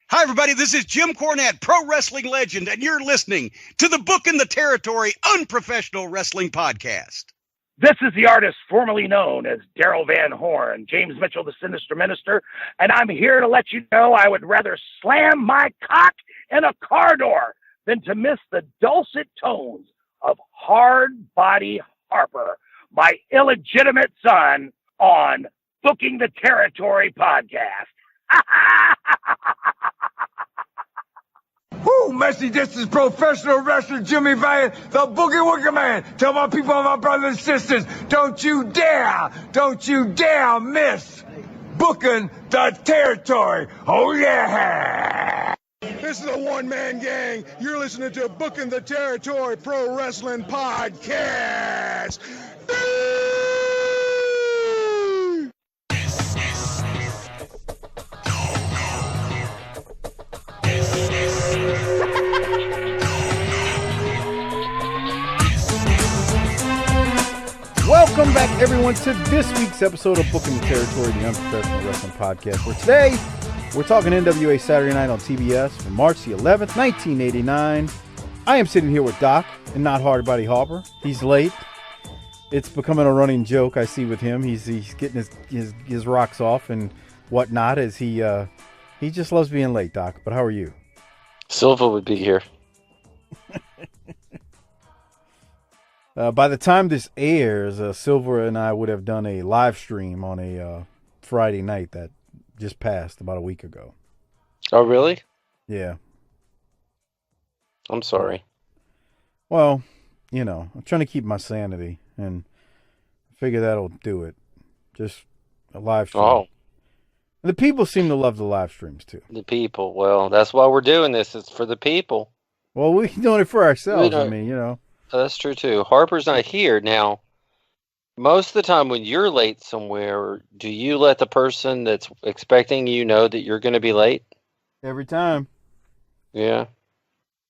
Hi, everybody. This is Jim Cornette, pro wrestling legend, and you're listening to the Book in the Territory Unprofessional Wrestling Podcast. This is the artist formerly known as Daryl Van Horn, James Mitchell, the Sinister Minister, and I'm here to let you know I would rather slam my cock in a car door than to miss the dulcet tones of Hard Body Harper, my illegitimate son, on Booking the Territory podcast. Woo, Messi, this is professional wrestler Jimmy Valiant, the Boogie Woogie Man. Tell my people, my brothers and sisters, don't you dare miss Booking the Territory. Oh, yeah. This is a one-man gang. You're listening to Booking the Territory Pro Wrestling Podcast. Welcome back, everyone, to this week's episode of Booking the Territory, the Unprofessional Wrestling Podcast, where today we're talking NWA Saturday Night on TBS from March the 11th, 1989. I am sitting here with Doc and not Hard Body Harper. He's late. It's becoming a running joke I see with him. He's getting his rocks off and whatnot as he just loves being late, Doc. But how are you? Silva would be here. By the time this airs, Silver and I would have done a live stream on a Friday night that just passed about a week ago. Oh, really? Yeah. I'm sorry. Well, you know, I'm trying to keep my sanity, and I figure that'll do it. Just a live stream. Oh. The people seem to love the live streams, too. The people. Well, that's why we're doing this. It's for the people. Well, we're doing it for ourselves. I mean, you know. That's true, too. Harper's not here. Now, most of the time when you're late somewhere, do you let the person that's expecting you know that you're going to be late? Every time. Yeah.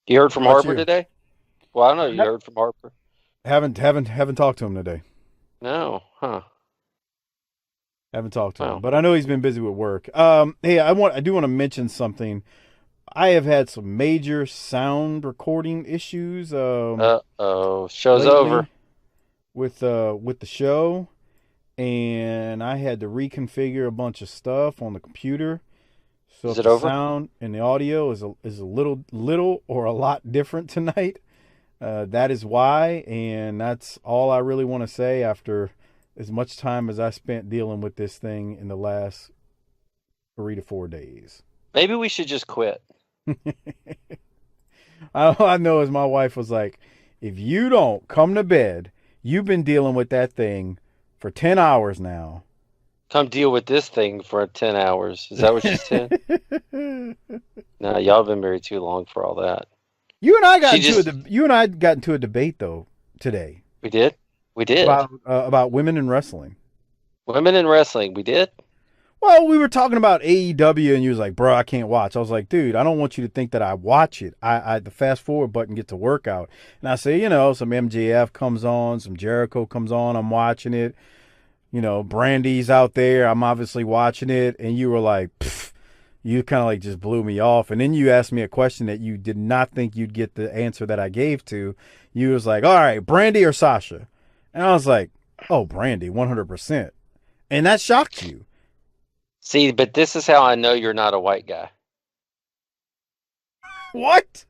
You heard from Harper today? Well, I don't know. You heard from Harper? Haven't talked to him today. No. Huh. Haven't talked to him, but I know he's been busy with work. Hey, I do want to mention something. I have had some major sound recording issues. Show's over with the show, and I had to reconfigure a bunch of stuff on the computer. So is it the over? Sound and the audio is a little or a lot different tonight. That is why, and that's all I really want to say after as much time as I spent dealing with this thing in the last 3 to 4 days. Maybe we should just quit. All I know is my wife was like, if you don't come to bed, you've been dealing with that thing for 10 hours now. Come deal with this thing for 10 hours. Is that what she said? No, y'all have been married too long for all that. You and I got into a debate though today. We did about women in wrestling. Women in wrestling, we did. Well, we were talking about AEW, and you was like, "Bro, I can't watch." I was like, "Dude, I don't want you to think that I watch it. I the fast forward button gets to workout." And I say, you know, some MJF comes on, some Jericho comes on. I'm watching it. You know, Brandy's out there. I'm obviously watching it. And you were like, pfft. You kind of like just blew me off. And then you asked me a question that you did not think you'd get the answer that I gave to. You was like, all right, Brandy or Sasha? And I was like, oh, Brandy, 100%. And that shocked you. See, but this is how I know you're not a white guy. What?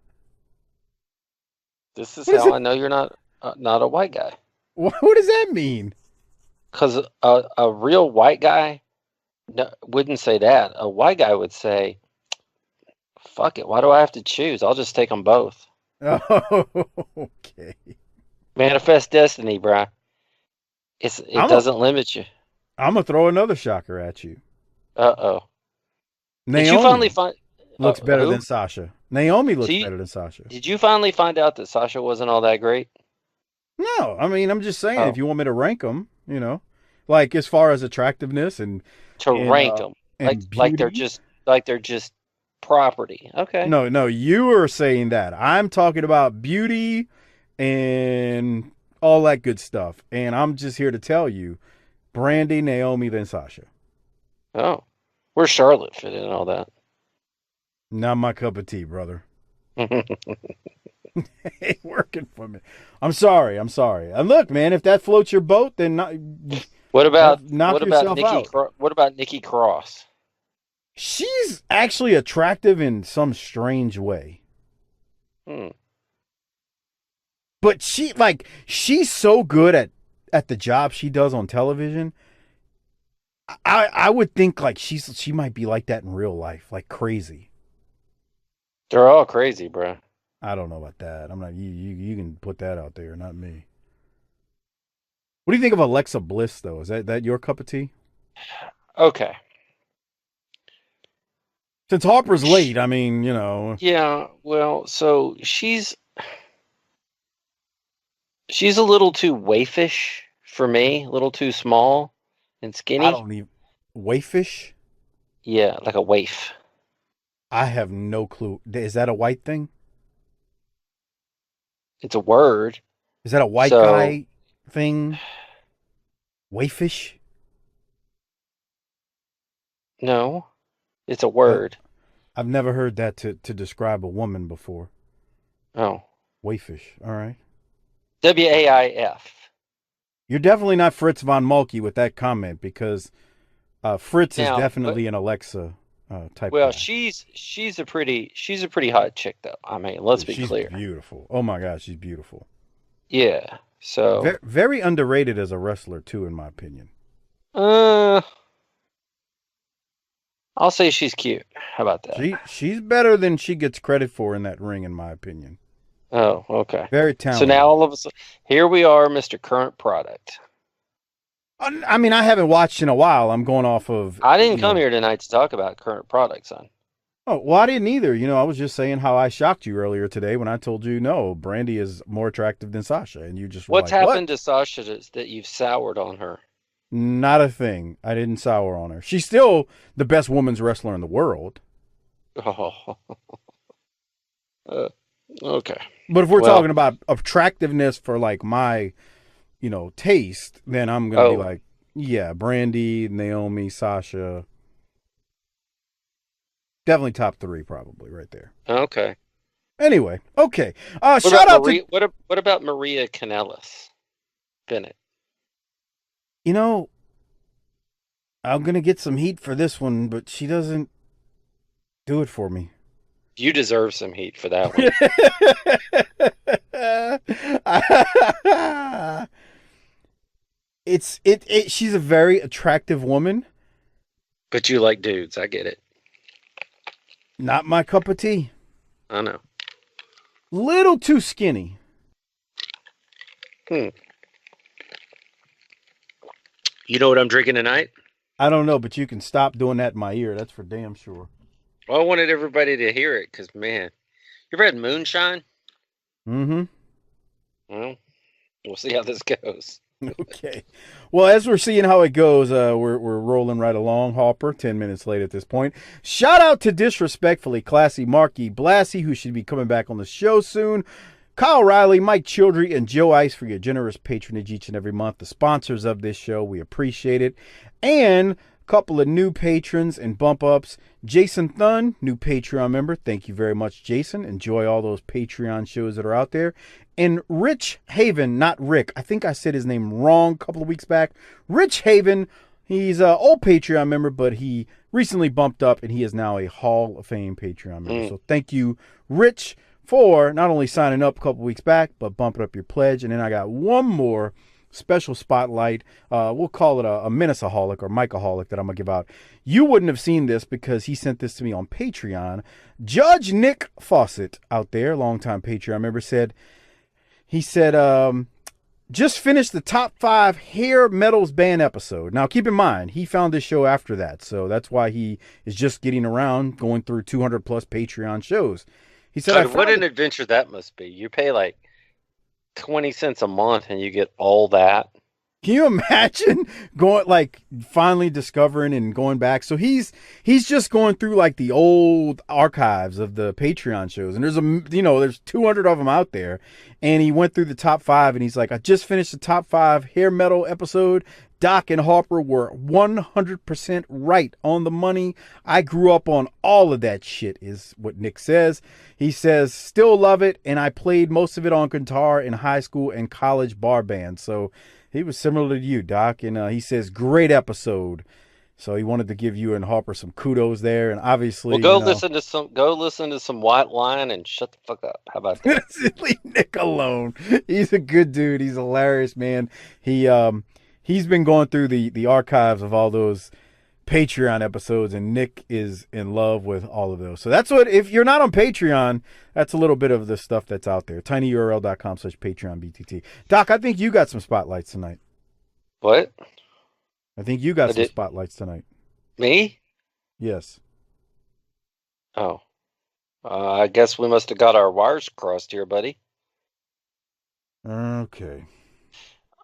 This is how I know you're not a white guy. What does that mean? Because a real white guy wouldn't say that. A white guy would say, fuck it, why do I have to choose? I'll just take them both. Oh, okay. Manifest destiny, bro. It doesn't limit you. I'm going to throw another shocker at you. Uh-oh. Naomi did you finally find... looks better than Sasha. Naomi looks better than Sasha. Did you finally find out that Sasha wasn't all that great? No, I mean, I'm just saying, if you want me to rank them, you know, like as far as attractiveness and... rank them. Like they're just property. Okay. No, you are saying that. I'm talking about beauty and all that good stuff. And I'm just here to tell you, Brandy, Naomi, then Sasha. Oh. Where's Charlotte fit in all that? Not my cup of tea, brother. Ain't working for me. I'm sorry. And look, man, if that floats your boat, then What about knock yourself out. What about Nikki Cross? She's actually attractive in some strange way. But she's so good at the job she does on television. I would think like she might be like that in real life, like crazy. They're all crazy, bro. I don't know about that. I'm not. You can put that out there, not me. What do you think of Alexa Bliss, though? Is that your cup of tea? Okay. Since Harper's late, I mean, you know. Yeah, well, so she's a little too waifish for me, a little too small and skinny. I don't even waifish. Yeah, like a waif. I have no clue. Is that a white thing? It's a word. Is that a white guy thing? Waifish? No, it's a word. I've never heard that to describe a woman before. Oh. Waifish. All right. WAIF. You're definitely not Fritz von Mulkey with that comment because Fritz is definitely an Alexa type. Well, guy. she's a pretty hot chick though. I mean, let's be clear. She's beautiful. Oh my gosh, she's beautiful. Yeah. So very underrated as a wrestler too, in my opinion. I'll say she's cute. How about that? She's better than she gets credit for in that ring, in my opinion. Oh, okay. Very talented. So now all of a sudden, here we are, Mr. Current Product. I mean, I haven't watched in a while. I'm going off of. I didn't come here tonight to talk about Current Product, son. Oh, well, I didn't either. You know, I was just saying how I shocked you earlier today when I told you, no, Brandy is more attractive than Sasha. And you just were What's like, happened to Sasha that you've soured on her? Not a thing. I didn't sour on her. She's still the best women's wrestler in the world. Oh. Okay. But if we're talking about attractiveness for like my, taste, then I'm going to be like, yeah, Brandy, Naomi, Sasha. Definitely top 3 probably right there. Okay. Anyway, okay. Shout out to... What about Maria Kanellis Bennett? I'm going to get some heat for this one, but she doesn't do it for me. You deserve some heat for that one. She's a very attractive woman. But you like dudes, I get it. Not my cup of tea. I know. Little too skinny. You know what I'm drinking tonight? I don't know, but you can stop doing that in my ear. That's for damn sure. Well, I wanted everybody to hear it because, man, you ever had moonshine? Mm-hmm. Well, we'll see how this goes. Okay. Well, as we're seeing how it goes, we're rolling right along, Harper, 10 minutes late at this point. Shout out to Disrespectfully Classy Marky Blassie, who should be coming back on the show soon. Kyle Riley, Mike Childry, and Joe Ice for your generous patronage each and every month. The sponsors of this show, we appreciate it. And a couple of new patrons and bump ups. Jason Thun, new Patreon member. Thank you very much, Jason. Enjoy all those Patreon shows that are out there. And Rich Haven, not Rick. I think I said his name wrong a couple of weeks back. Rich Haven, he's an old Patreon member, but he recently bumped up and he is now a Hall of Fame Patreon member. So thank you, Rich, for not only signing up a couple weeks back, but bumping up your pledge. And then I got one more special spotlight. We'll call it a Minnesaholic or Micaholic that I'm going to give out. You wouldn't have seen this because he sent this to me on Patreon. Judge Nick Fossett out there, longtime Patreon member, said, just finished the top 5 hair metals band episode. Now, keep in mind, he found this show after that. So that's why he is just getting around going through 200 plus Patreon shows. He said, what an adventure that must be. You pay like 20 cents a month and you get all that. Can you imagine finally discovering and going back? So he's just going through like the old archives of the Patreon shows, and there's 200 of them out there, and he went through the top 5, and he's like, I just finished the top 5 hair metal episode. Doc and Harper were 100% right on the money. I grew up on all of that shit, is what Nick says. He says, still love it, and I played most of it on guitar in high school and college bar bands. So he was similar to you, Doc, and he says, great episode. So he wanted to give you and Harper some kudos there, and obviously, well, listen to some White Line and shut the fuck up. How about that? Leave Nick alone. He's a good dude. He's hilarious, man. He's been going through the archives of all those Patreon episodes, and Nick is in love with all of those. So that's what, if you're not on Patreon, that's a little bit of the stuff that's out there. tinyurl.com/PatreonBTT. Doc, I think you got some spotlights tonight. What? I think you got some spotlights tonight. Me? Yes. Oh. I guess we must have got our wires crossed here, buddy. Okay.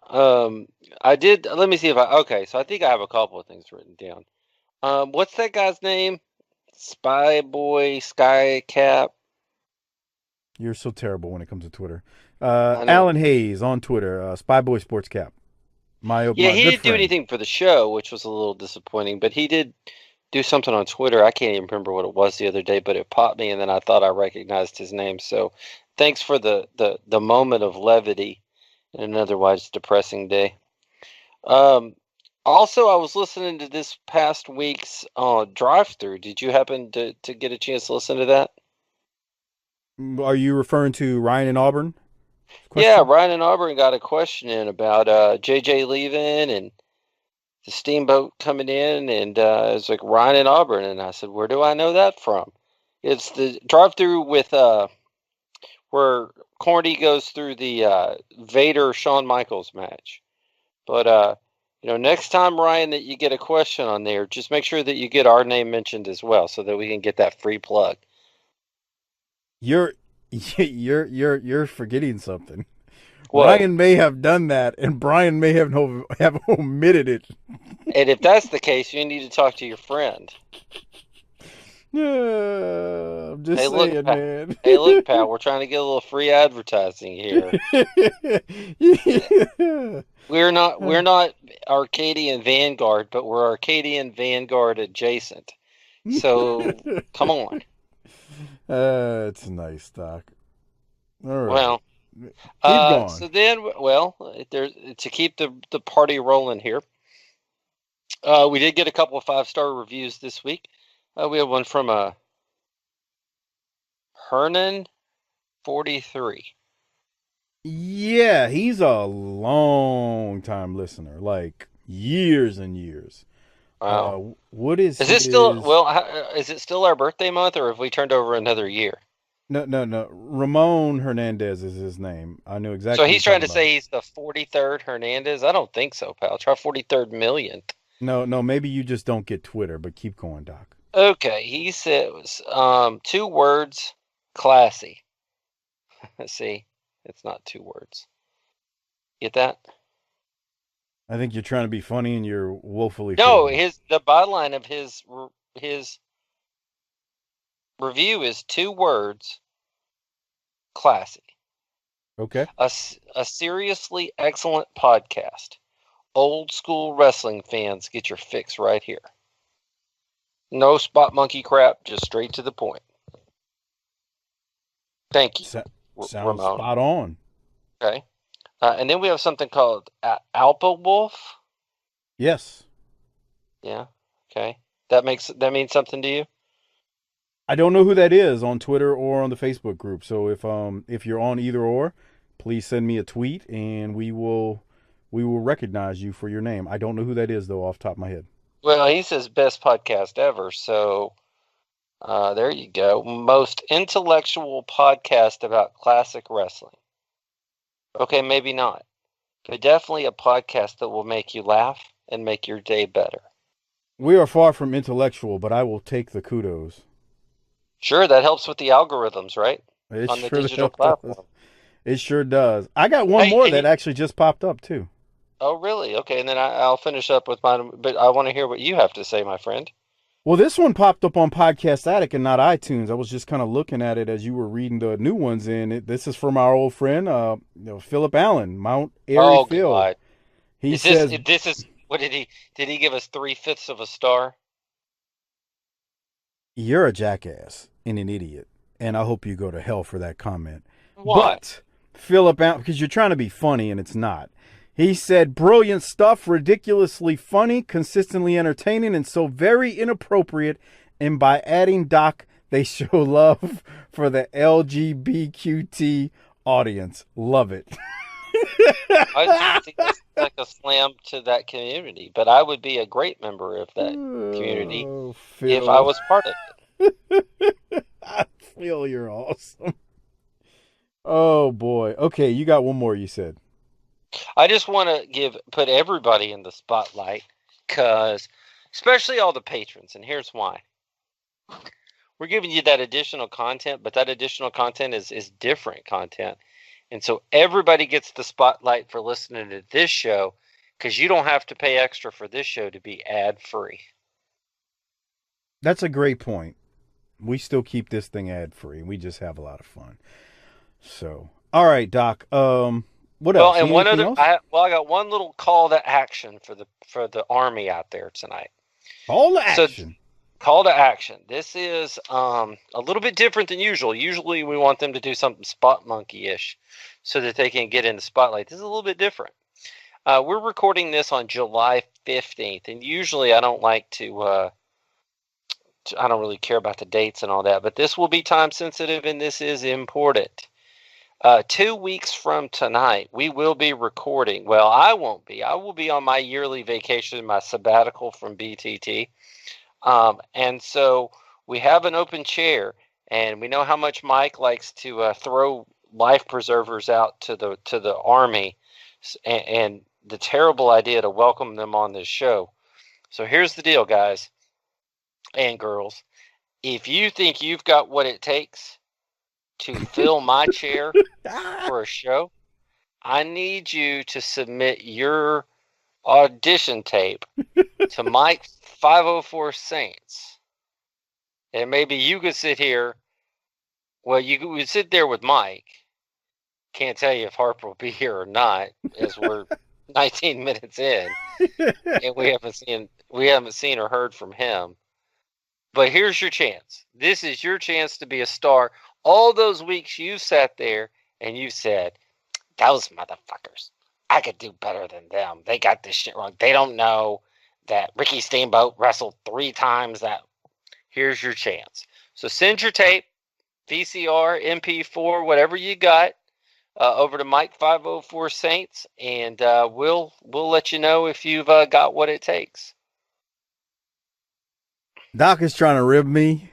I did. Let me see if okay, so I think I have a couple of things written down. What's that guy's name? Spy Boy Sky Cap. You're so terrible when it comes to Twitter. Alan Hayes on Twitter, Spy Boy Sports Cap. He didn't do anything for the show, which was a little disappointing, but he did do something on Twitter. I can't even remember what it was the other day, but it popped me, and then I thought I recognized his name. So thanks for the moment of levity in an otherwise depressing day. Also, I was listening to this past week's drive-through. Did you happen to get a chance to listen to that? Are you referring to Ryan in Auburn? Question? Yeah, Ryan and Auburn got a question in about JJ leaving and the steamboat coming in, and it's like Ryan and Auburn, and I said, where do I know that from? It's the drive-through with where Corny goes through the Vader Shawn Michaels match. But next time, Ryan, that you get a question on there, just make sure that you get our name mentioned as well, so that we can get that free plug. You're forgetting something. What? Ryan may have done that, and Brian may have omitted it. And if that's the case, you need to talk to your friend. I'm just saying, man. Hey, look, pal, we're trying to get a little free advertising here. Yeah. We're not Arcadian Vanguard, but we're Arcadian Vanguard adjacent. So come on. It's nice, Doc. All right. Well, keep going. So then, to keep the party rolling here, we did get a couple of 5-star reviews this week. We have one from Hernan 43. Yeah, he's a long time listener, like years and years. Wow. What is it still? Well, is it still our birthday month, or have we turned over another year? No. Ramon Hernandez is his name. I knew exactly. So he's trying to say he's the 43rd Hernandez. I don't think so, pal. Try 43rd millionth. No. Maybe you just don't get Twitter, but keep going, Doc. Okay, he says 2 words, classy. See, it's not 2 words. Get that? I think you're trying to be funny and you're woefully. No, the byline of his review is 2 words, classy. Okay. A seriously excellent podcast. Old school wrestling fans, get your fix right here. No spot monkey crap, just straight to the point. Thank you. Sounds Ramon. spot on. Okay. And then we have something called Alpa Wolf. Yes. Yeah. Okay. That means something to you? I don't know who that is on Twitter or on the Facebook group. So if you're on either or, please send me a tweet and we will recognize you for your name. I don't know who that is though off the top of my head. Well, he says best podcast ever, so there you go. Most intellectual podcast about classic wrestling. Okay, maybe not. But definitely a podcast that will make you laugh and make your day better. We are far from intellectual, but I will take the kudos. Sure, that helps with the algorithms, right? It on the sure digital platform. It sure does. I got one more that actually just popped up, too. Oh, really? Okay, and then I'll finish up with mine, but I want to hear what you have to say, my friend. Well, this one popped up on Podcast Addict and not iTunes. I was just kind of looking at it as you were reading the new ones in. This is from our old friend, Philip Allen, Mount Airy Phil. God. He says, What did he give us 3/5 of a star? You're a jackass and an idiot, and I hope you go to hell for that comment. Why? But Philip, because you're trying to be funny and it's not. He said, brilliant stuff, ridiculously funny, consistently entertaining, and so very inappropriate. And by adding Doc, they show love for the LGBTQT audience. Love it. I just think that's like a slam to that community, but I would be a great member of that community if I was part of it. I feel you're awesome. Oh boy. Okay, you got one more, you said. I just want to put everybody in the spotlight, because especially all the patrons, and here's why. We're giving you that additional content, but that additional content is different content. And so everybody gets the spotlight for listening to this show, because you don't have to pay extra for this show to be ad-free. That's a great point. We still keep this thing ad-free. We just have a lot of fun. So, all right, Doc. What else? Well, and one other. Else? I got one little call to action for the Army out there tonight. Call to action. Call to action. This is a little bit different than usual. Usually we want them to do something spot monkey-ish so that they can get in the spotlight. This is a little bit different. We're recording this on July 15th, and usually I don't like to I don't really care about the dates and all that, but this will be time sensitive and this is important. 2 weeks from tonight, we will be recording. Well, I won't be. I will be on my yearly vacation, my sabbatical from BTT. And so we have an open chair, and we know how much Mike likes to throw life preservers out to the Army, and the terrible idea to welcome them on this show. So here's the deal, guys and girls. If you think you've got what it takes to fill my chair for a show, I need you to submit your audition tape to Mike 504 Saints. And maybe you could sit here. Well, you would sit there with Mike. Can't tell you if Harper will be here or not, as we're 19 minutes in, and we haven't seen or heard from him. But here's your chance. This is your chance to be a star. All those weeks you sat there and you said, those motherfuckers, I could do better than them. They got this shit wrong. They don't know that Ricky Steamboat wrestled 3 times that. Here's your chance. So send your tape, VCR, MP4, whatever you got, over to Mike 504 Saints, and we'll let you know if you've got what it takes. Doc is trying to rib me.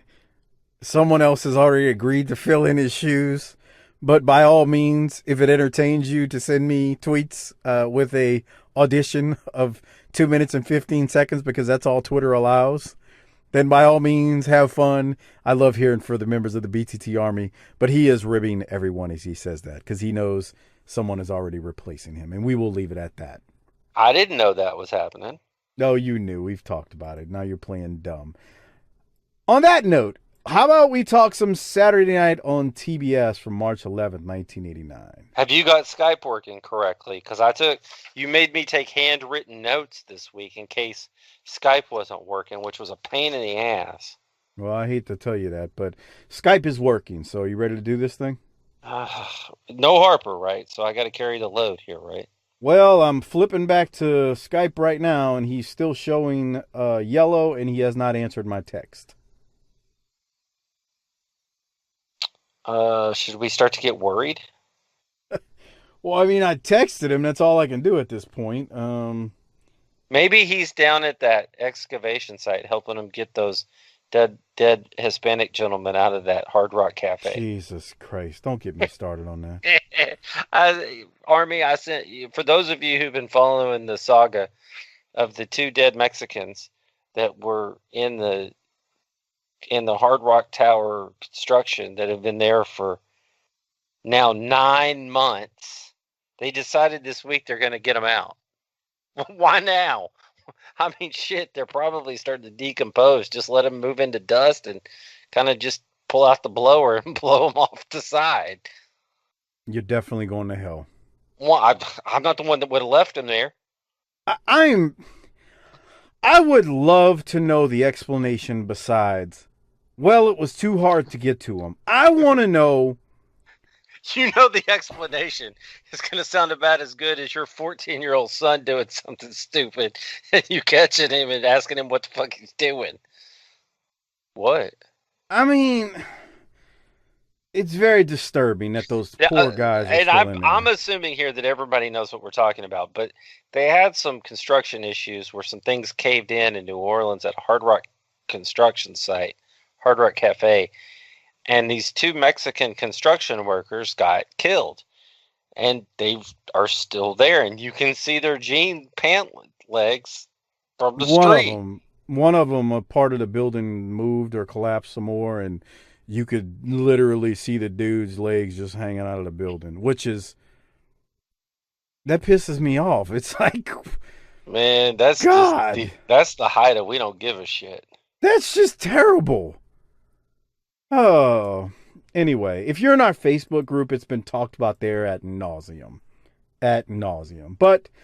Someone else has already agreed to fill in his shoes. But by all means, if it entertains you to send me tweets with a audition of 2 minutes and 15 seconds, because that's all Twitter allows, then by all means, have fun. I love hearing for the members of the BTT Army, but he is ribbing everyone as he says that, because he knows someone is already replacing him, and we will leave it at that. I didn't know that was happening. No, you knew. We've talked about it. Now you're playing dumb. On that note, how about we talk some Saturday Night on TBS from March 11th, 1989? Have you got Skype working correctly? Because you made me take handwritten notes this week in case Skype wasn't working, which was a pain in the ass. Well, I hate to tell you that, but Skype is working. So are you ready to do this thing? No Harper, right? So I got to carry the load here, right? Well, I'm flipping back to Skype right now, and he's still showing yellow, and he has not answered my text. Should we start to get worried? Well, I mean, I texted him. That's all I can do at this point. Maybe he's down at that excavation site helping him get those dead Hispanic gentlemen out of that Hard Rock Cafe. Jesus Christ. Don't get me started on that. Army, I sent you, for those of you who've been following the saga of the 2 dead Mexicans that were in the Hard Rock Tower construction that have been there for now 9 months. They decided this week they're going to get them out. Why now? I mean, shit, they're probably starting to decompose. Just let them move into dust and kind of just pull out the blower and blow them off the side. You're definitely going to hell. Well, I'm not the one that would have left them there. I'm I would love to know the explanation besides, well, it was too hard to get to him. I want to know. You know the explanation is going to sound about as good as your 14-year-old son doing something stupid and you catching him and asking him what the fuck he's doing. What? I mean, it's very disturbing that those poor guys are and still in there. I'm assuming here that everybody knows what we're talking about, but they had some construction issues where some things caved in New Orleans at a Hard Rock construction site, Hard Rock Cafe. And these two Mexican construction workers got killed, and they are still there, and you can see their jean pant legs from the street. One of them, a part of the building moved or collapsed some more, and you could literally see the dude's legs just hanging out of the building, that pisses me off. It's like, man, that's God. That's the height of we don't give a shit. That's just terrible. Oh, anyway, if you're in our Facebook group, it's been talked about there ad nauseum. But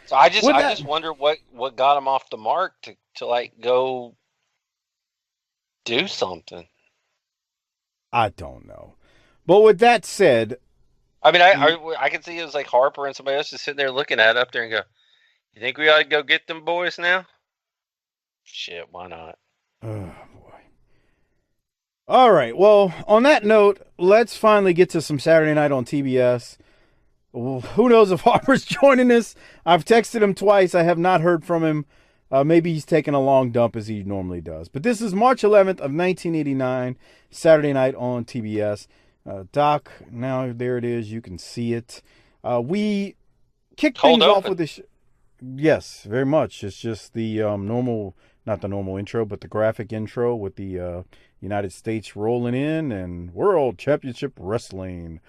so I just wonder what got him off the mark to like go do something. I don't know. But with that said, I mean, I can see it was like Harper and somebody else just sitting there looking at it up there and go, "You think we ought to go get them boys now?" Shit, why not? Oh, boy. All right. Well, on that note, let's finally get to some Saturday Night on TBS. Who knows if Harper's joining us? I've texted him twice. I have not heard from him. Maybe he's taking a long dump as he normally does. But this is March 11th of 1989, Saturday Night on TBS. Doc, now there it is. You can see it. We kicked things off with this. Yes, very much. It's just the normal, not the normal intro, but the graphic intro with the United States rolling in and World Championship Wrestling.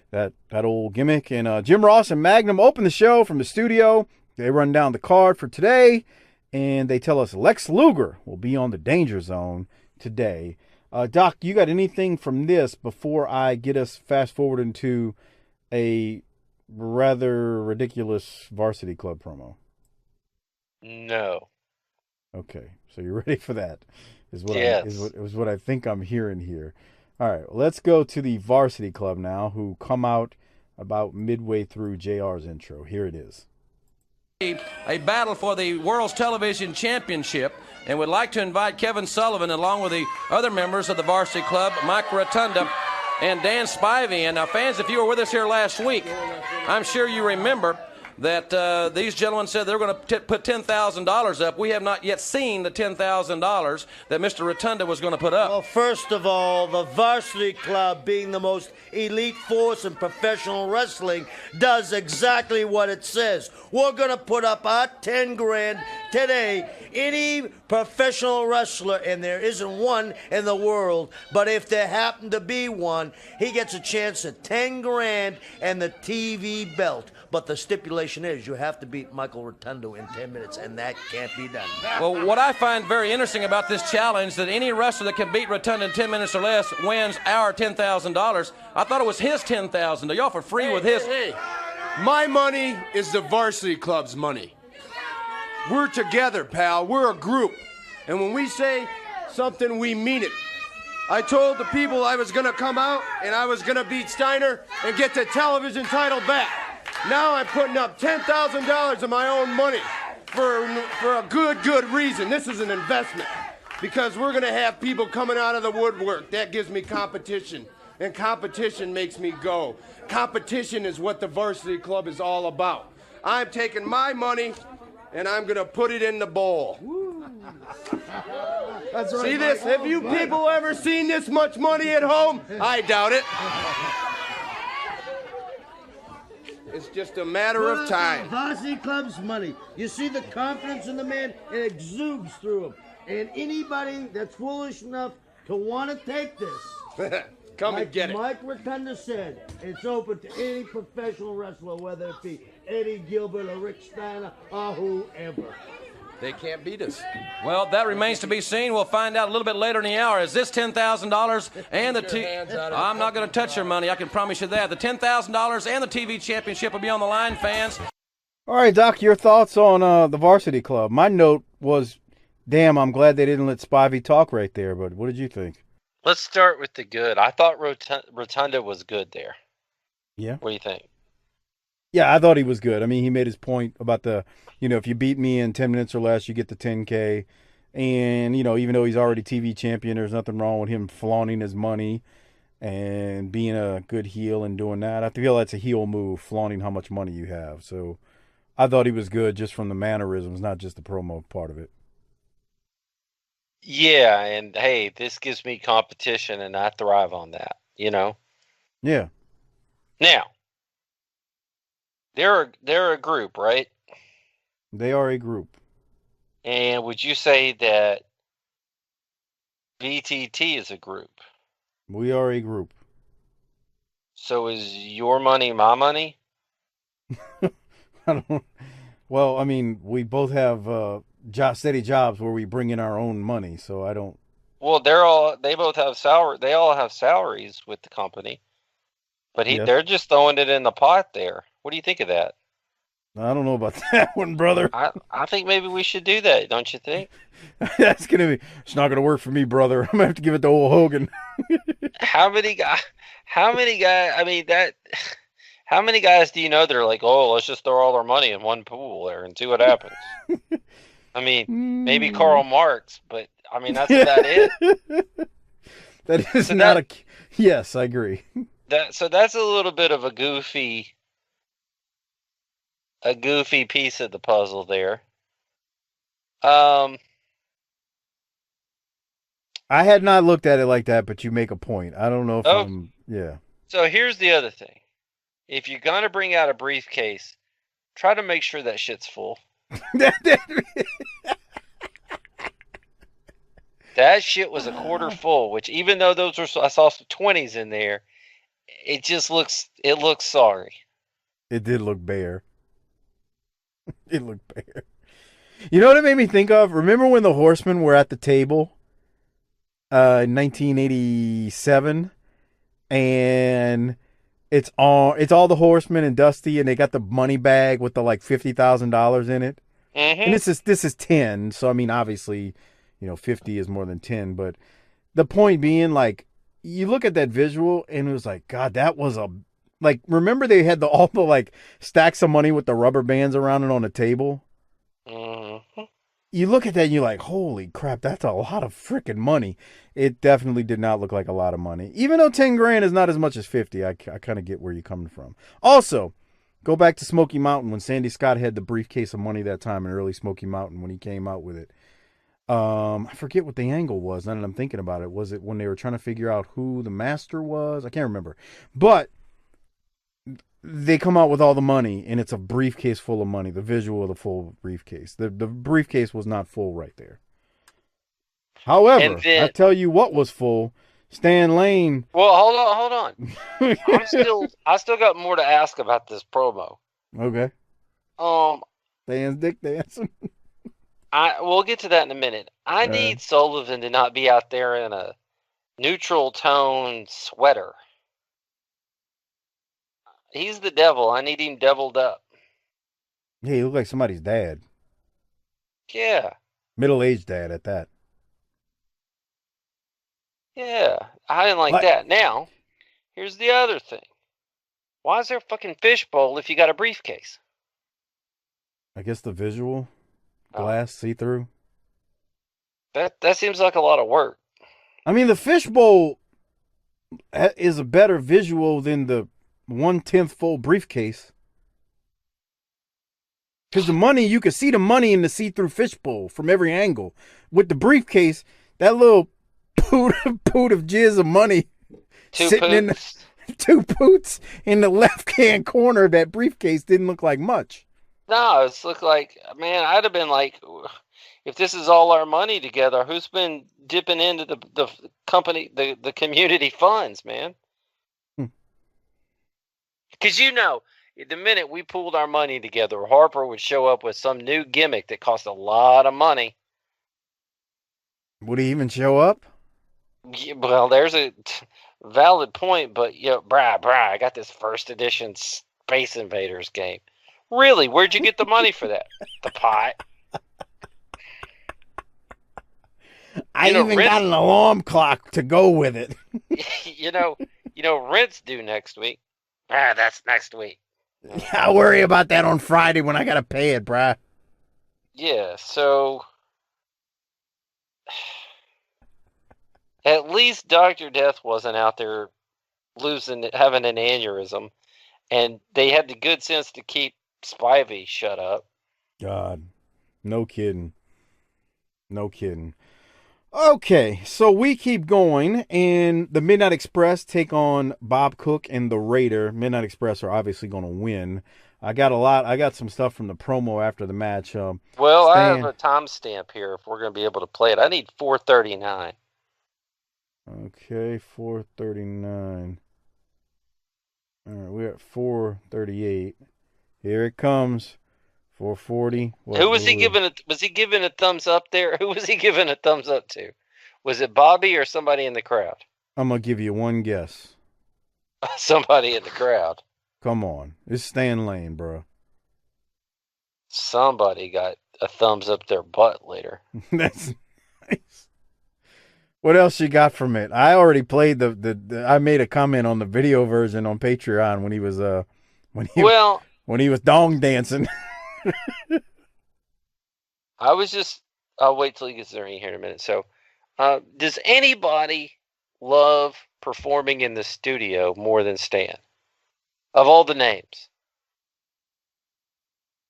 That old gimmick. And Jim Ross and Magnum open the show from the studio. They run down the card for today, and they tell us Lex Luger will be on the Danger Zone today. Doc, you got anything from this before I get us fast forward into a rather ridiculous Varsity Club promo? No. Okay, so you're ready for that? Is what Yes. what I think I'm hearing here. All right, well, let's go to the Varsity Club now, who come out about midway through JR's intro. Here it is. A battle for the World's Television Championship, and would like to invite Kevin Sullivan along with the other members of the Varsity Club, Mike Rotunda and Dan Spivey. And now, fans, if you were with us here last week, I'm sure you remember that these gentlemen said they were going to put $10,000 up. We have not yet seen the $10,000 that Mr. Rotunda was going to put up. Well, first of all, the Varsity Club, being the most elite force in professional wrestling, does exactly what it says. We're going to put up our 10 grand today. Any professional wrestler, and there isn't one in the world, but if there happened to be one, he gets a chance at 10 grand and the TV belt. But the stipulation is you have to beat Michael Rotundo in 10 minutes, and that can't be done. Well, what I find very interesting about this challenge, that any wrestler that can beat Rotundo in 10 minutes or less wins our $10,000. I thought it was his $10,000. Y'all for free with his. Hey, my money is the Varsity Club's money. We're together, pal. We're a group. And when we say something, we mean it. I told the people I was going to come out, and I was going to beat Steiner and get the television title back. Now I'm putting up $10,000 of my own money for a good reason. This is an investment because we're going to have people coming out of the woodwork. That gives me competition, and competition makes me go. Competition is what the Varsity Club is all about. I'm taking my money, and I'm going to put it in the bowl. That's right. See this? Have you people ever seen this much money at home? I doubt it. It's just a matter of time. Varsity Club's money. You see the confidence in the man, it exudes through him. And anybody that's foolish enough to want to take this, Come like and get it. Mike Rotunda said, it's open to any professional wrestler, whether it be Eddie Gilbert or Rick Steiner or whoever. They can't beat us. Well, that remains to be seen. We'll find out a little bit later in the hour. Is this $10,000 and the I'm not going to touch your money. I can promise you that. The $10,000 and the TV championship will be on the line, fans. All right, Doc, your thoughts on the Varsity Club. My note was Damn, I'm glad they didn't let Spivey talk right there, but what did you think? Let's start with the good. I thought Rotunda was good there. Yeah. What do you think? Yeah, I thought he was good. I mean, he made his point about if you beat me in 10 minutes or less, you get the 10K. And, even though he's already TV champion, there's nothing wrong with him flaunting his money and being a good heel and doing that. I feel that's a heel move, flaunting how much money you have. So I thought he was good just from the mannerisms, not just the promo part of it. Yeah, and hey, this gives me competition, and I thrive on that, Yeah. Now, they're a group, right? They are a group. And would you say that VTT is a group? We are a group. So is your money my money? Well, I mean, we both have steady jobs where we bring in our own money, so I don't. Well, they both have they all have salaries with the company. But Yes. they're just throwing it in the pot there. What do you think of that? I don't know about that one, brother. I think maybe we should do that, don't you think? It's not gonna work for me, brother. I'm gonna have to give it to old Hogan. How many guys, how many guys do you know that are like, oh, let's just throw all our money in one pool there and see what happens? I mean, maybe Karl Marx, but I mean, that's about it. That is not yes, I agree. So that's a little bit of a goofy piece of the puzzle there. I had not looked at it like that, but you make a point. I don't know if yeah. So here's the other thing. If you're going to bring out a briefcase, try to make sure that shit's full. That shit was a quarter full, which even though I saw some 20s in there, it looks sorry. It did look bare. It looked bare. You know what it made me think of? Remember when the Horsemen were at the table in 1987? And it's all the Horsemen and Dusty, and they got the money bag with the like $50,000 in it. Mm-hmm. And this is 10, so I mean obviously, 50 is more than 10, but the point being, like, you look at that visual and it was like, God, that was remember they had all the like stacks of money with the rubber bands around it on the table? Mm-hmm. You look at that and you're like, holy crap, that's a lot of freaking money. It definitely did not look like a lot of money. Even though 10 grand is not as much as 50, I kind of get where you're coming from. Also, go back to Smoky Mountain when Sandy Scott had the briefcase of money that time in early Smoky Mountain when he came out with it. I forget what the angle was. Now that I'm thinking about it, was it when they were trying to figure out who the master was? I can't remember. But they come out with all the money, and it's a briefcase full of money. The visual of the full briefcase. The briefcase was not full right there. However, I tell you what was full. Stan Lane. Well, hold on. I still got more to ask about this promo. Okay. Stan's dick dancing. We'll get to that in a minute. I need Sullivan to not be out there in a neutral tone sweater. He's the devil. I need him deviled up. Yeah, he looked like somebody's dad. Yeah. Middle-aged dad at that. Yeah. I didn't like that. Now, here's the other thing. Why is there a fucking fishbowl if you got a briefcase? I guess the visual. Glass, see-through. That seems like a lot of work. I mean, the fishbowl is a better visual than the 1/10 full briefcase. Because the money, you can see the money in the see-through fishbowl from every angle. With the briefcase, that little poot of jizz of money sitting in the 2 poots in the left-hand corner of that briefcase didn't look like much. No, it's looked like, man, I'd have been like, if this is all our money together, who's been dipping into the company, the community funds, man? Because the minute we pooled our money together, Harper would show up with some new gimmick that cost a lot of money. Would he even show up? Yeah, well, there's a valid point, but I got this first edition Space Invaders game. Really? Where'd you get the money for that? The pot. I even got an alarm clock to go with it. you know, rent's due next week. That's next week. I'll worry about that on Friday when I gotta pay it, bruh. Yeah, so at least Dr. Death wasn't out there having an aneurysm, and they had the good sense to keep Spivey shut up. God, no kidding. No kidding. Okay, so we keep going, and the Midnight Express take on Bob Cook and the Raider. Midnight Express are obviously going to win. I got some stuff from the promo after the match. Well, I have a timestamp here if we're going to be able to play it. I need 4:39. Okay, 4:39. All right, we're at 4:38. Here it comes. 4:40. Who was he giving it? Was he giving a thumbs up there? Who was he giving a thumbs up to? Was it Bobby or somebody in the crowd? I'm gonna give you one guess. Somebody in the crowd. Come on, it's Stan Lane, bro. Somebody got a thumbs up their butt later. That's nice. What else you got from it? I already played I made a comment on the video version on Patreon when he was when he was dong dancing. I'll wait till he gets there in here in a minute. So, does anybody love performing in the studio more than Stan? Of all the names?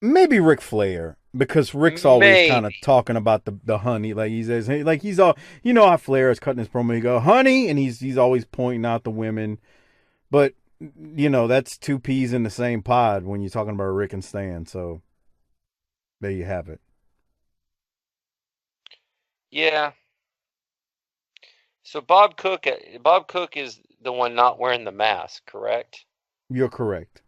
Maybe Ric Flair, because Rick's always kind of talking about the honey. Like he says, hey, like he's all, you know how Flair is cutting his promo, he go, honey, and he's always pointing out the women. But, you know, that's two peas in the same pod when you're talking about Rick and Stan, so there you have it. Yeah. So Bob Cook is the one not wearing the mask, correct? You're correct.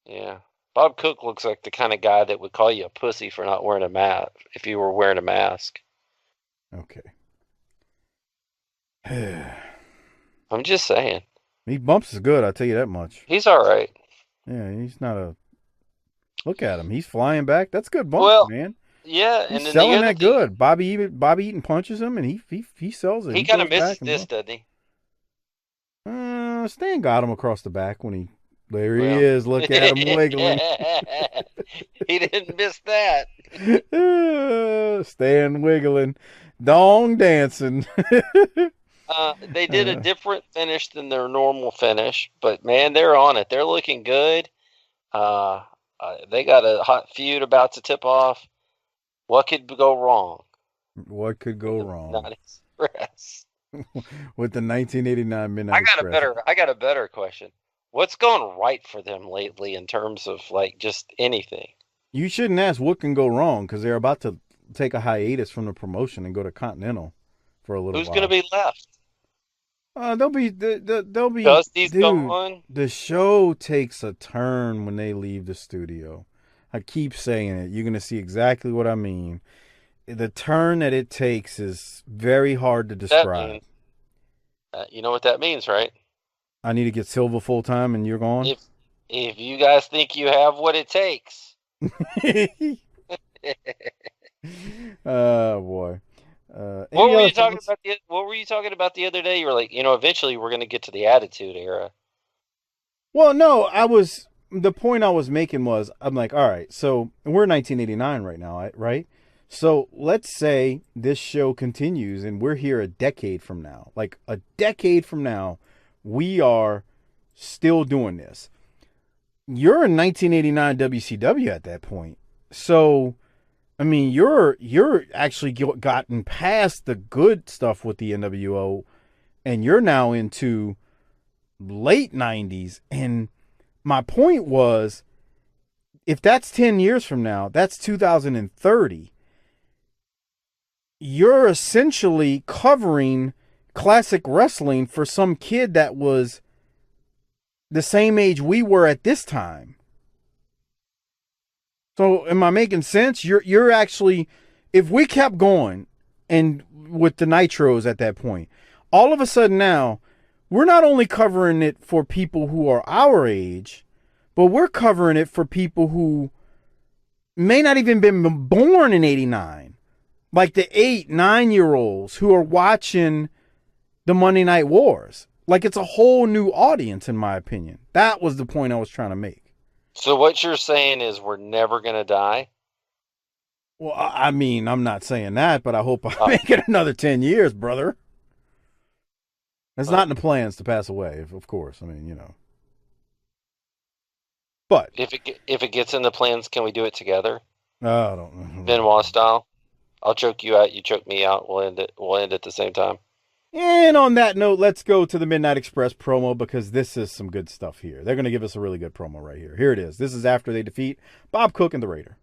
Yeah. Bob Cook looks like the kind of guy that would call you a pussy for not wearing a mask if you were wearing a mask. Okay. I'm just saying. He bumps is good, I'll tell you that much. He's all right. Yeah, he's not a... Look at him. He's flying back. That's good bump, man. Yeah, he's selling that good. Bobby Eaton punches him, and he sells it. He kind of misses this, doesn't he? Stan got him across the back when he... There he is. Look at him wiggling. He didn't miss that. Stan wiggling. Dong dancing. They did a different finish than their normal finish, but man, they're on it. They're looking good. They got a hot feud about to tip off. What could go wrong? What could go wrong? Not Express. With the 1989 Midnight Express. I got a better question. What's going right for them lately in terms of like just anything? You shouldn't ask what can go wrong because they're about to take a hiatus from the promotion and go to Continental for a little while. Who's going to be left? They'll be. Dusty's gone. The show takes a turn when they leave the studio. I keep saying it. You're going to see exactly what I mean. The turn that it takes is very hard to describe. You know what that means, right? I need to get Silva full time, and you're gone. If you guys think you have what it takes. Oh boy. What were you talking about the other day? You were like, eventually we're going to get to the Attitude Era. Well, no, the point I was making was, I'm like, all right, so we're 1989 right now, right? So let's say this show continues and we're here a decade from now. Like a decade from now, we are still doing this. You're in 1989 WCW at that point. So, I mean, you're actually gotten past the good stuff with the NWO, and you're now into late 90s. And my point was, if that's 10 years from now, that's 2030. You're essentially covering classic wrestling for some kid that was the same age we were at this time. So am I making sense? You're actually, if we kept going and with the Nitros at that point, all of a sudden now we're not only covering it for people who are our age, but we're covering it for people who may not even been born in 89. like the 8, 9-year-olds who are watching the Monday Night Wars. Like, it's a whole new audience, in my opinion. That was the point I was trying to make. So what you're saying is we're never going to die? Well, I mean, I'm not saying that, but I hope I make it another 10 years, brother. It's not in the plans to pass away, of course. I mean, But if it gets in the plans, can we do it together? I don't know. Benoit style. I'll choke you out. You choke me out. We'll end it. We'll end at the same time. And on that note, let's go to the Midnight Express promo because this is some good stuff here. They're going to give us a really good promo right here. Here it is. This is after they defeat Bob Cook and the Raider.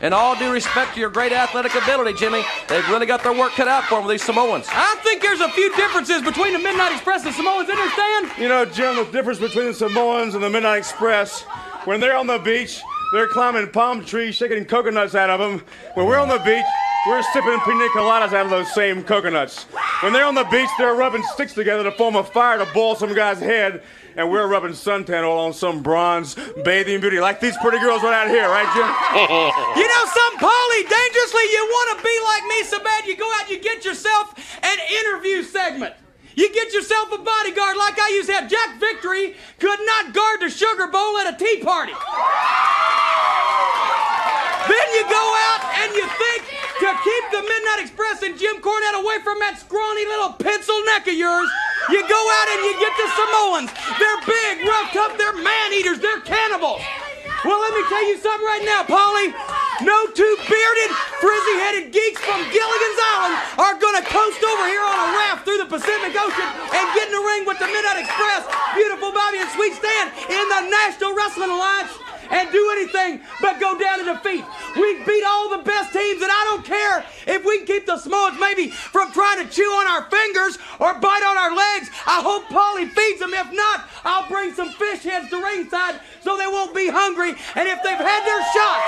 In all due respect to your great athletic ability, Jimmy, they've really got their work cut out for them with these Samoans. I think there's a few differences between the Midnight Express and Samoans, understand? Jim, the difference between the Samoans and the Midnight Express, when they're on the beach, they're climbing palm trees, shaking coconuts out of them. When we're on the beach, we're sipping pina coladas out of those same coconuts. When they're on the beach, they're rubbing sticks together to form a fire to boil some guy's head, and we're rubbing suntan oil on some bronze bathing beauty, like these pretty girls right out here, right, Jim? You know something, Paulie? Dangerously, you want to be like me so bad, you go out, you get yourself an interview segment. You get yourself a bodyguard like I used to have. Jack Victory could not guard the sugar bowl at a tea party. Then you go out and you think to keep the Midnight Express and Jim Cornette away from that scrawny little pencil neck of yours, you go out and you get the Samoans. They're big, rough, tough, they're man-eaters, they're cannibals. Well, let me tell you something right now, Paulie. No two bearded, frizzy-headed geeks from Gilligan's Island are going to coast over here on a raft through the Pacific Ocean and get in the ring with the Midnight Express, Beautiful Bobby and Sweet Stan in the National Wrestling Alliance and do anything but go down to defeat. We beat all the best teams, and I don't care if we can keep the Samoans maybe from trying to chew on our fingers or bite on our legs. I hope Paulie feeds them. If not, I'll bring some fish heads to ringside so they won't be hungry, and if they've had their shots.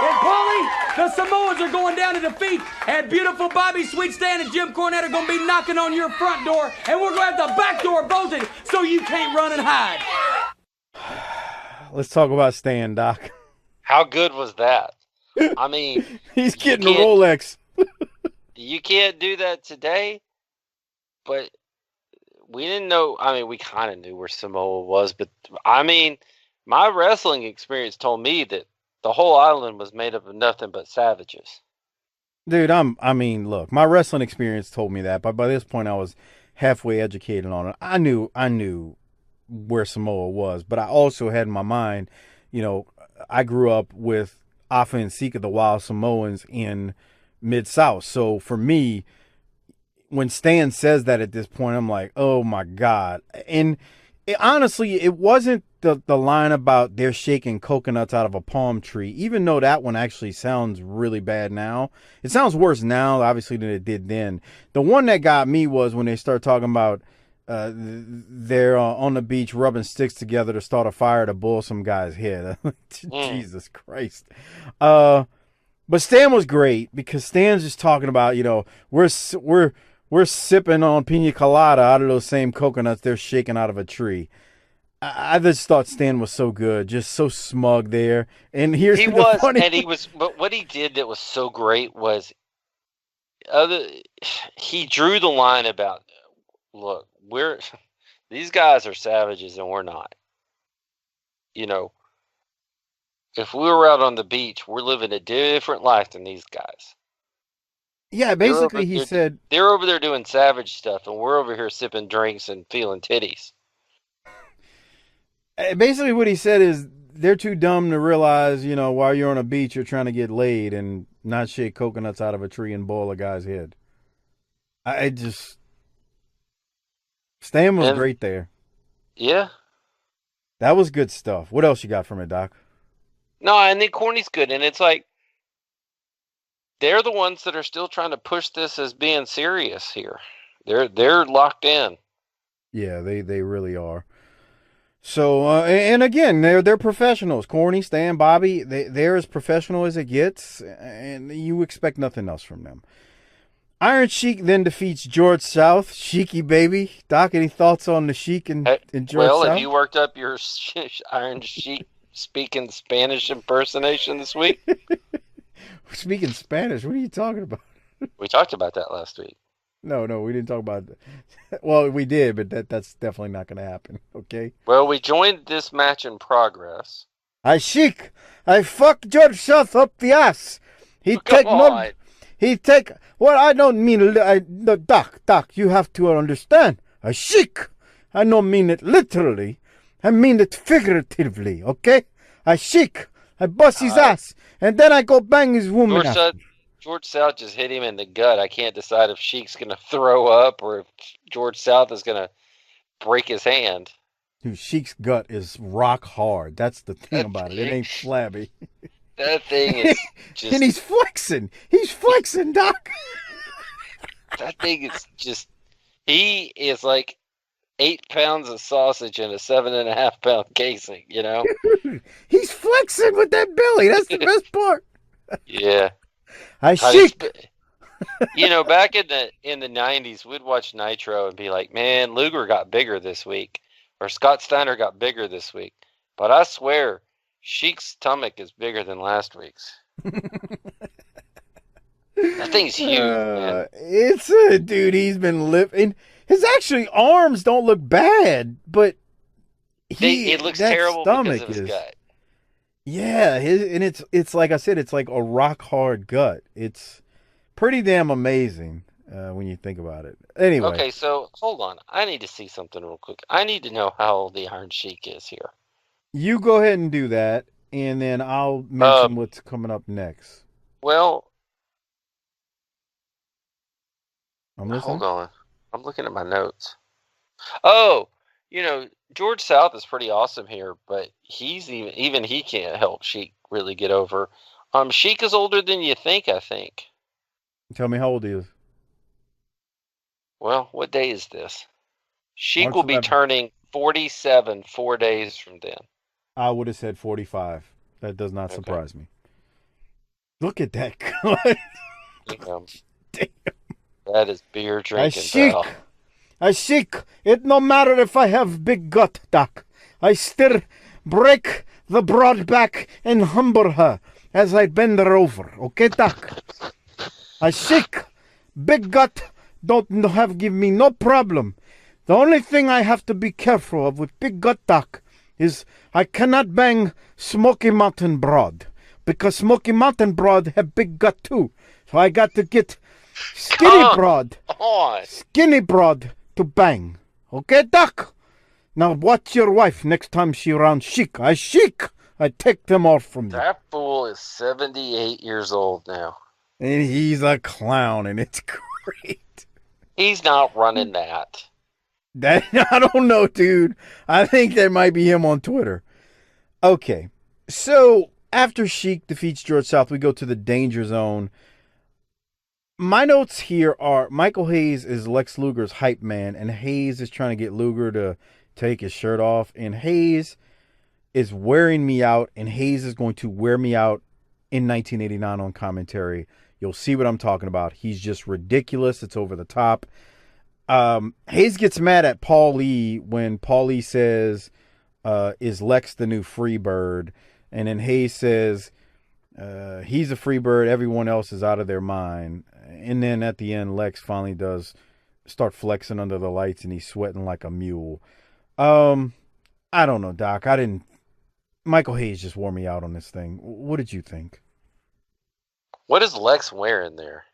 And Paulie, the Samoans are going down to defeat, and Beautiful Bobby, Sweet Stan, and Jim Cornette are going to be knocking on your front door, and we're going to have the back door bolted so you can't run and hide. Let's talk about Stan, Doc. How good was that? I mean, he's getting a Rolex. You can't do that today, but we didn't know. I mean, we kind of knew where Samoa was, but I mean, my wrestling experience told me that the whole island was made up of nothing but savages. Dude, look, my wrestling experience told me that, but by this point I was halfway educated on it. I knew where Samoa was, but I also had in my mind, I grew up with Afa and Sika, the Wild Samoans in Mid-South. So for me, when Stan says that at this point, I'm like, oh my God. And honestly, it wasn't the line about they're shaking coconuts out of a palm tree, even though that one actually sounds really bad now. It sounds worse now, obviously, than it did then. The one that got me was when they start talking about they're on the beach rubbing sticks together to start a fire to boil some guy's head. Jesus Christ. But Stan was great because Stan's just talking about, we're sipping on pina colada out of those same coconuts they're shaking out of a tree. I just thought Stan was so good, just so smug there. And here's the funny thing. But what he did that was so great was he drew the line about, look, these guys are savages and we're not. If we were out on the beach, we're living a different life than these guys. Yeah, basically he said they're over there doing savage stuff and we're over here sipping drinks and feeling titties. Basically what he said is they're too dumb to realize, while you're on a beach, you're trying to get laid and not shake coconuts out of a tree and boil a guy's head. Stan was great there. Yeah. That was good stuff. What else you got from it, Doc? No, I think Corny's good. And it's like, they're the ones that are still trying to push this as being serious here. They're locked in. Yeah, they really are. So, and again, they're professionals. Corny, Stan, Bobby, they're as professional as it gets, and you expect nothing else from them. Iron Sheik then defeats George South. Sheiky, baby. Doc, any thoughts on the Sheik and George South? Have you worked up your Iron Sheik speaking Spanish impersonation this week? Speaking Spanish, what are you talking about? We talked about that last week. No, we didn't talk about that. Well, we did, but that's definitely not going to happen, okay? Well, we joined this match in progress. I fuck George South up the ass. He take, well, I don't mean, no, Doc, you have to understand. I don't mean it literally. I mean it figuratively, okay? I bust his ass, and then I go bang his woman out. George South just hit him in the gut. I can't decide if Sheik's going to throw up or if George South is going to break his hand. Dude, Sheik's gut is rock hard. That's the thing about it. It ain't flabby. That thing is just... And he's flexing. He's flexing, Doc. That thing is just... He is like 8 pounds of sausage in a 7.5 pound casing, you know? He's flexing with that belly. That's the best part. Yeah. Sheik. You know, back in the 90s, we'd watch Nitro and be like, man, Luger got bigger this week. Or Scott Steiner got bigger this week. But I swear, Sheik's stomach is bigger than last week's. That thing's huge, man. Dude, he's been lifting. His actually arms don't look bad, but it looks terrible because of his gut. Yeah, and it's like I said, it's like a rock hard gut. It's pretty damn amazing when you think about it. Anyway. Okay, so hold on. I need to see something real quick. I need to know how old the Iron Sheik is here. You go ahead and do that, and then I'll mention what's coming up next. Well, I'm listening. Hold on. I'm looking at my notes. Oh, you know, George South is pretty awesome here, but he's even he can't help Sheik really get over. Sheik is older than you think, I think. Tell me how old he is. Well, what day is this? Sheik March will be 11th. turning 47 4 days from then. I would have said 45. That does not surprise me. Look at that cut. Damn. That is beer drinking. Sheik. It no matter if I have big gut, Doc. I still break the broad back and humble her as I bend her over. Okay, Doc? Sheik. Big gut don't give me no problem. The only thing I have to be careful of with big gut, Doc, is I cannot bang Smoky Mountain Broad. Because Smoky Mountain Broad have big gut too. So I got to get Skinny Broad to bang. Okay, Doc? Now watch your wife next time she around Sheik. I take them off from you. That fool is 78 years old now. And he's a clown, and it's great. He's not running that. I don't know, dude. I think that might be him on Twitter. Okay, so after Sheik defeats George South, we go to the Danger Zone. My notes here are Michael Hayes is Lex Luger's hype man, and Hayes is trying to get Luger to take his shirt off, and Hayes is wearing me out, and Hayes is going to wear me out in 1989 on commentary. You'll see what I'm talking about. He's just ridiculous. It's over the top. Hayes gets mad at Paul Lee when Paul Lee says, is Lex the new Freebird? And then Hayes says, he's a Freebird. Everyone else is out of their mind. And then at the end, Lex finally does start flexing under the lights, and he's sweating like a mule. I don't know, Doc. Michael Hayes just wore me out on this thing. What did you think? What is Lex wearing there?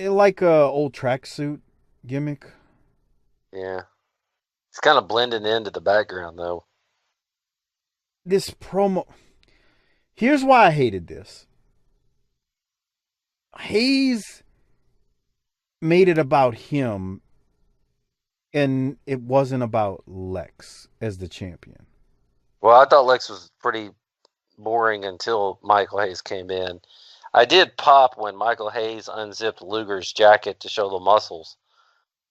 Like a old tracksuit gimmick. Yeah. It's kind of blending into the background, though. This promo... Here's why I hated this. Hayes made it about him, and it wasn't about Lex as the champion. Well, I thought Lex was pretty boring until Michael Hayes came in. I did pop when Michael Hayes unzipped Luger's jacket to show the muscles.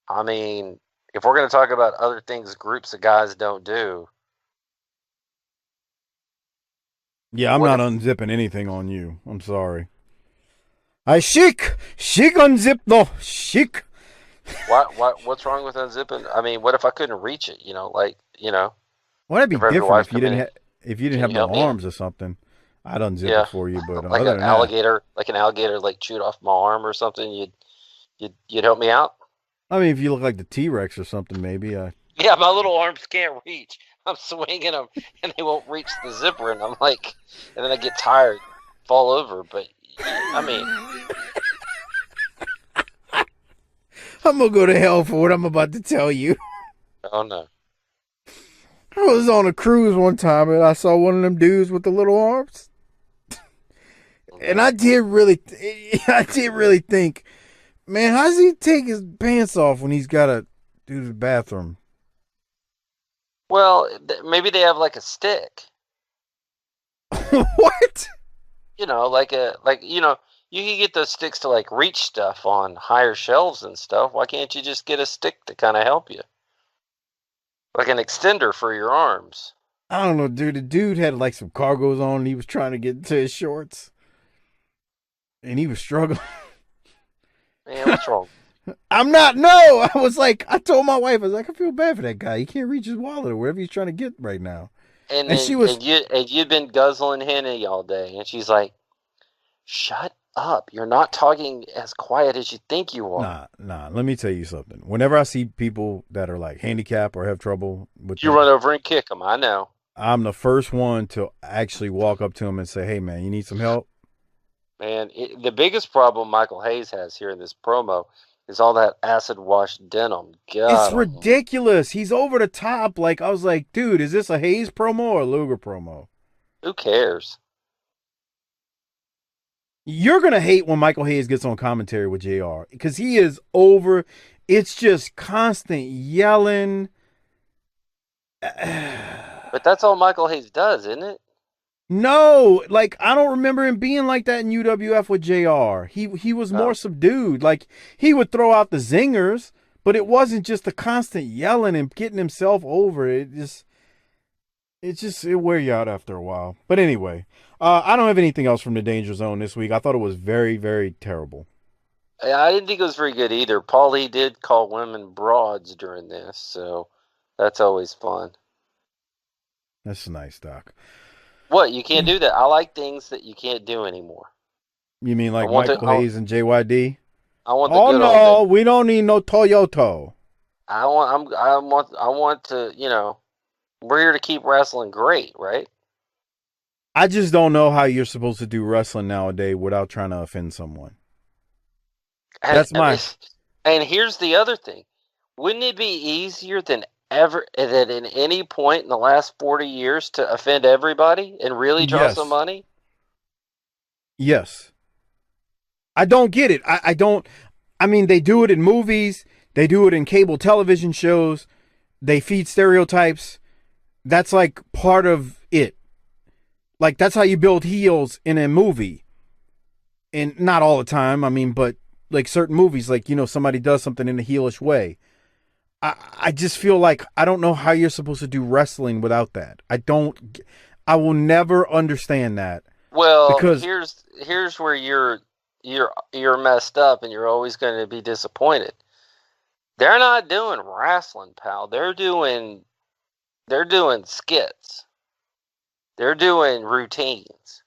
I mean, if we're going to talk about other things groups of guys don't do. Yeah, I'm not unzipping anything on you. I'm sorry. Sheik unzip no Sheik. What's wrong with unzipping? I mean, what if I couldn't reach it? You know, Well, that'd be different if you didn't have no arms or something. I done zip it for you, but like other an than alligator, like chewed off my arm or something. You'd help me out. that, I mean, if you look like the T-Rex or something, maybe. Yeah, my little arms can't reach. I'm swinging them, and they won't reach the zipper, and I'm like, and then I get tired, fall over. But I mean, I'm gonna go to hell for what I'm about to tell you. oh no. I was on a cruise one time and I saw one of them dudes with the little arms, and I did really think, man, how does he take his pants off when he's got to do the bathroom? Well, maybe they have like a stick. What? You know, you can get those sticks to like reach stuff on higher shelves and stuff. Why can't you just get a stick to kind of help you? Like an extender for your arms. I don't know, dude. The dude had like some cargos on and he was trying to get into his shorts. And he was struggling. Man, what's wrong? I was like, I told my wife, I was like, I feel bad for that guy. He can't reach his wallet or wherever he's trying to get right now. And she was. And you'd been guzzling Henny all day. And she's like, shut up. You're not talking as quiet as you think you are. Nah. Let me tell you something. Whenever I see people that are like handicapped or have trouble with you run over and kick them. I know. I'm the first one to actually walk up to them and say, hey, man, you need some help? Man, the biggest problem Michael Hayes has here in this promo is all that acid-washed denim. God, it's ridiculous. He's over the top. Like, I was like, dude, is this a Hayes promo or a Luger promo? Who cares? You're going to hate when Michael Hayes gets on commentary with JR because he is over. It's just constant yelling. But that's all Michael Hayes does, isn't it? No, like, I don't remember him being like that in UWF with JR. He was more subdued. Like, he would throw out the zingers, but it wasn't just the constant yelling and getting himself over. It wear you out after a while. But anyway, I don't have anything else from the Danger Zone this week. I thought it was very, very terrible. I didn't think it was very good either. Paulie did call women broads during this, so that's always fun. That's nice, Doc. What? You can't do that. I like things that you can't do anymore. You mean like Michael Hayes and JYD? I want. Oh no, we don't need no Toyota. I want to. You know, we're here to keep wrestling great, right? I just don't know how you're supposed to do wrestling nowadays without trying to offend someone. And here's the other thing: wouldn't it be easier than ever that in any point in the last 40 years to offend everybody and really draw some money? Yes. I don't get it. I mean, they do it in movies. They do it in cable television shows. They feed stereotypes. That's like part of it. Like, that's how you build heels in a movie. And not all the time. I mean, but like certain movies, like, you know, somebody does something in a heelish way. I just feel like I don't know how you're supposed to do wrestling without that. I will never understand that. Well, because here's where you're messed up and you're always going to be disappointed. They're not doing wrestling, pal. They're doing skits. They're doing routines.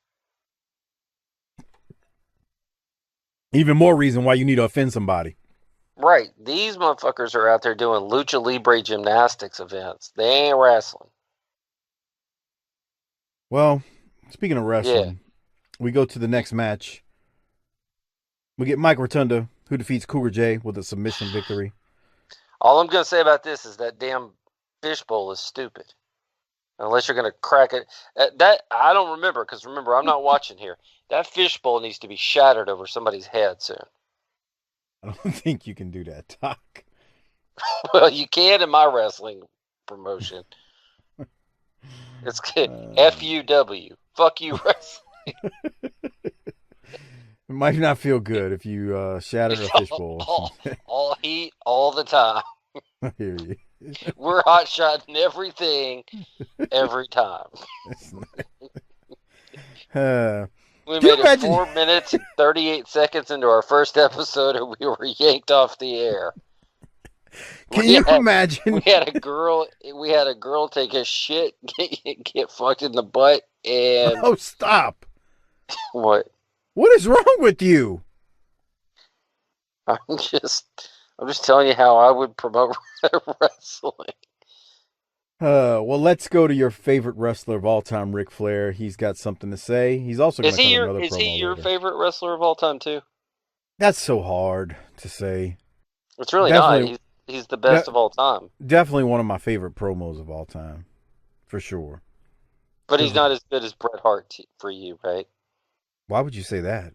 Even more reason why you need to offend somebody. Right. These motherfuckers are out there doing lucha libre gymnastics events. They ain't wrestling. Well, speaking of wrestling, we go to the next match. We get Mike Rotunda, who defeats Cougar J with a submission victory. All I'm going to say about this is that damn fishbowl is stupid. Unless you're going to crack it. That I don't remember, because remember, I'm not watching here. That fishbowl needs to be shattered over somebody's head soon. I don't think you can do that, Doc. Well, you can in my wrestling promotion. It's good. F-U-W. Fuck you, wrestling. It might not feel good if you shatter a fishbowl. all heat, all the time. I hear you. We're hot-shotting everything, every time. We made it 4 minutes and 38 seconds into our first episode, and we were yanked off the air. Can you imagine? We had a girl take a shit, get fucked in the butt, And Oh, stop. what? What is wrong with you? I'm just telling you how I would promote wrestling. Well, let's go to your favorite wrestler of all time, Ric Flair. He's got something to say. He's also going to cut another promo. Is he your later. favorite wrestler of all time too? That's so hard to say. It's really not. He's the best of all time. Definitely one of my favorite promos of all time, for sure. But he's not as good as Bret Hart for you, right? Why would you say that?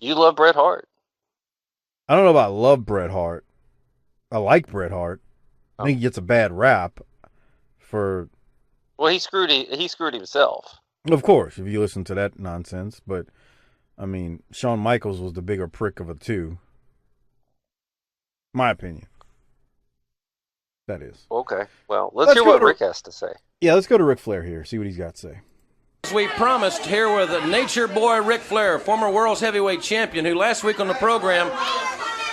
You love Bret Hart. I don't know about love Bret Hart. I like Bret Hart. I think he gets a bad rap for... Well, he screwed himself. Of course, if you listen to that nonsense. But, I mean, Shawn Michaels was the bigger prick of the two. My opinion. That is. Okay. Well, let's hear what Rick has to say. Yeah, let's go to Ric Flair here. See what he's got to say. As we promised, here with Nature Boy Ric Flair, former World's Heavyweight Champion, who last week on the program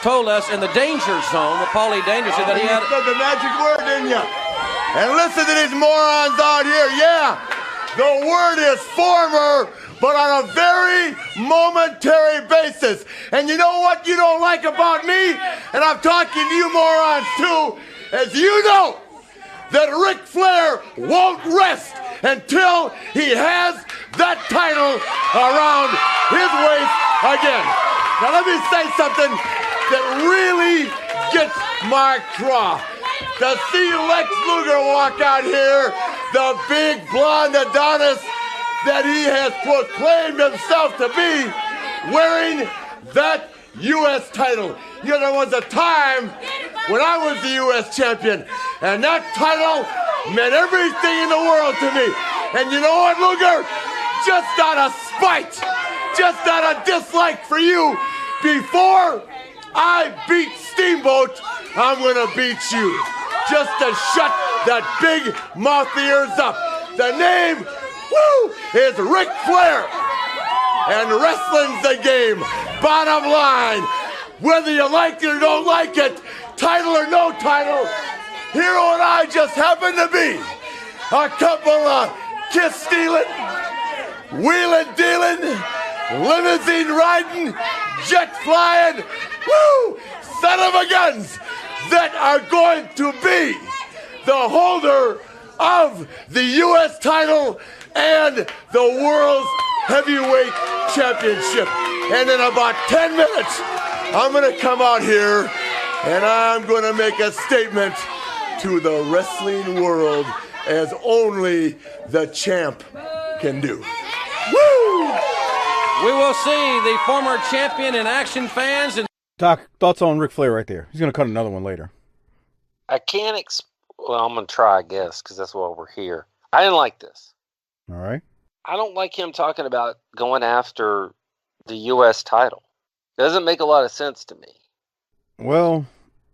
told us in the Danger Zone with Paulie Danger said that he had... You said the magic word, didn't you? And listen to these morons out here. Yeah, the word is former, but on a very momentary basis. And you know what you don't like about me? And I'm talking to you morons too, as you know that Ric Flair won't rest until he has that title around his waist again. Now let me say something that really gets my craw. To see Lex Luger walk out here, the big blonde Adonis that he has proclaimed himself to be, wearing that U.S. title. You know, there was a time when I was the U.S. champion, and that title meant everything in the world to me. And you know what, Luger? Just out of spite, just out of dislike for you, before I beat Steamboat, I'm gonna beat you. Just to shut that big mouth of yours up. The name, is Ric Flair. And wrestling's the game. Bottom line, whether you like it or don't like it, title or no title, Hero and I just happen to be a couple of kiss-stealing, wheeling-dealing, limousine-riding, jet-flying, son of a guns that are going to be the holder of the U.S. title and the World's Heavyweight Championship. And in about 10 minutes, I'm going to come out here and I'm going to make a statement to the wrestling world as only the champ can do. Woo! We will see the former champion in action, fans. And Doc, thoughts on Ric Flair right there. He's going to cut another one later. I can't well, I'm going to try, I guess, because that's why we're here. I didn't like this. All right. I don't like him talking about going after the U.S. title. Doesn't make a lot of sense to me. Well,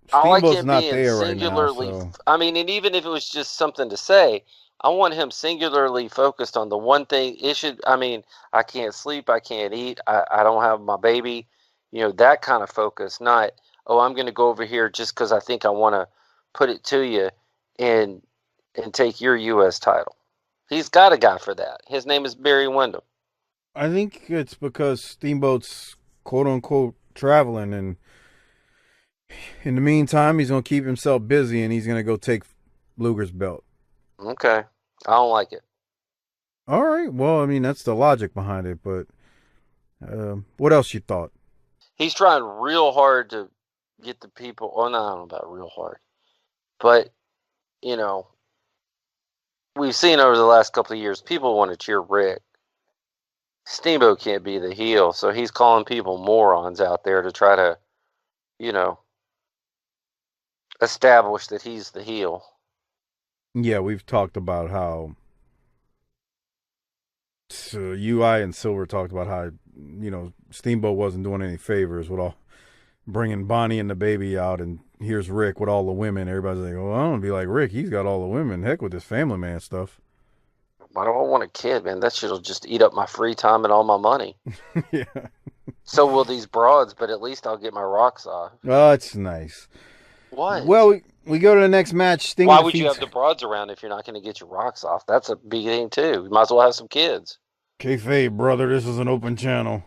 Steamboat's not there right now, so... I mean, and even if it was just something to say, I want him singularly focused on the one thing. I can't sleep, I can't eat, I don't have my baby. You know, that kind of focus, not, I'm going to go over here just because I think I want to put it to you and take your U.S. title. He's got a guy for that. His name is Barry Windham. I think it's because Steamboat's quote-unquote traveling, and in the meantime, he's going to keep himself busy, and he's going to go take Luger's belt. Okay. I don't like it. All right. Well, I mean, that's the logic behind it, but what else you thought? He's trying real hard to get the people... I don't know about real hard. But, you know, we've seen over the last couple of years, people want to cheer Rick. Steamboat can't be the heel, so he's calling people morons out there to try to, you know, establish that he's the heel. Yeah, we've talked about how UI and Silver talked about how, you know, Steamboat wasn't doing any favors with all bringing Bonnie and the baby out, and here's Rick with all the women. Everybody's like, well, I don't want to be like Rick. He's got all the women. Heck with this family man stuff. Why do I want a kid, man? That shit'll just eat up my free time and all my money. Yeah. So will these broads, but at least I'll get my rocks off. Oh, it's nice. What? Well, we go to the next match. Sting Why would you defeats have the broads around if you're not going to get your rocks off? That's a big thing, too. You might as well have some kids. Kayfabe, brother. This is an open channel.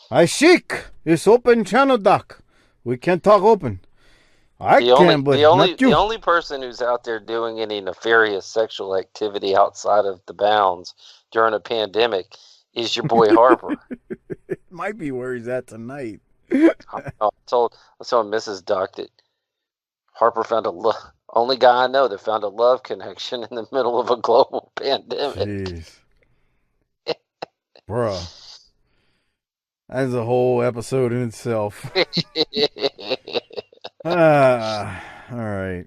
I chic. It's open channel, Doc. We can't talk open. The only person who's out there doing any nefarious sexual activity outside of the bounds during a pandemic is your boy Harper. It might be where he's at tonight. I told Mrs. Duck that Harper found only guy I know that found a love connection in the middle of a global pandemic. Jeez. Bruh. That's a whole episode in itself. All right.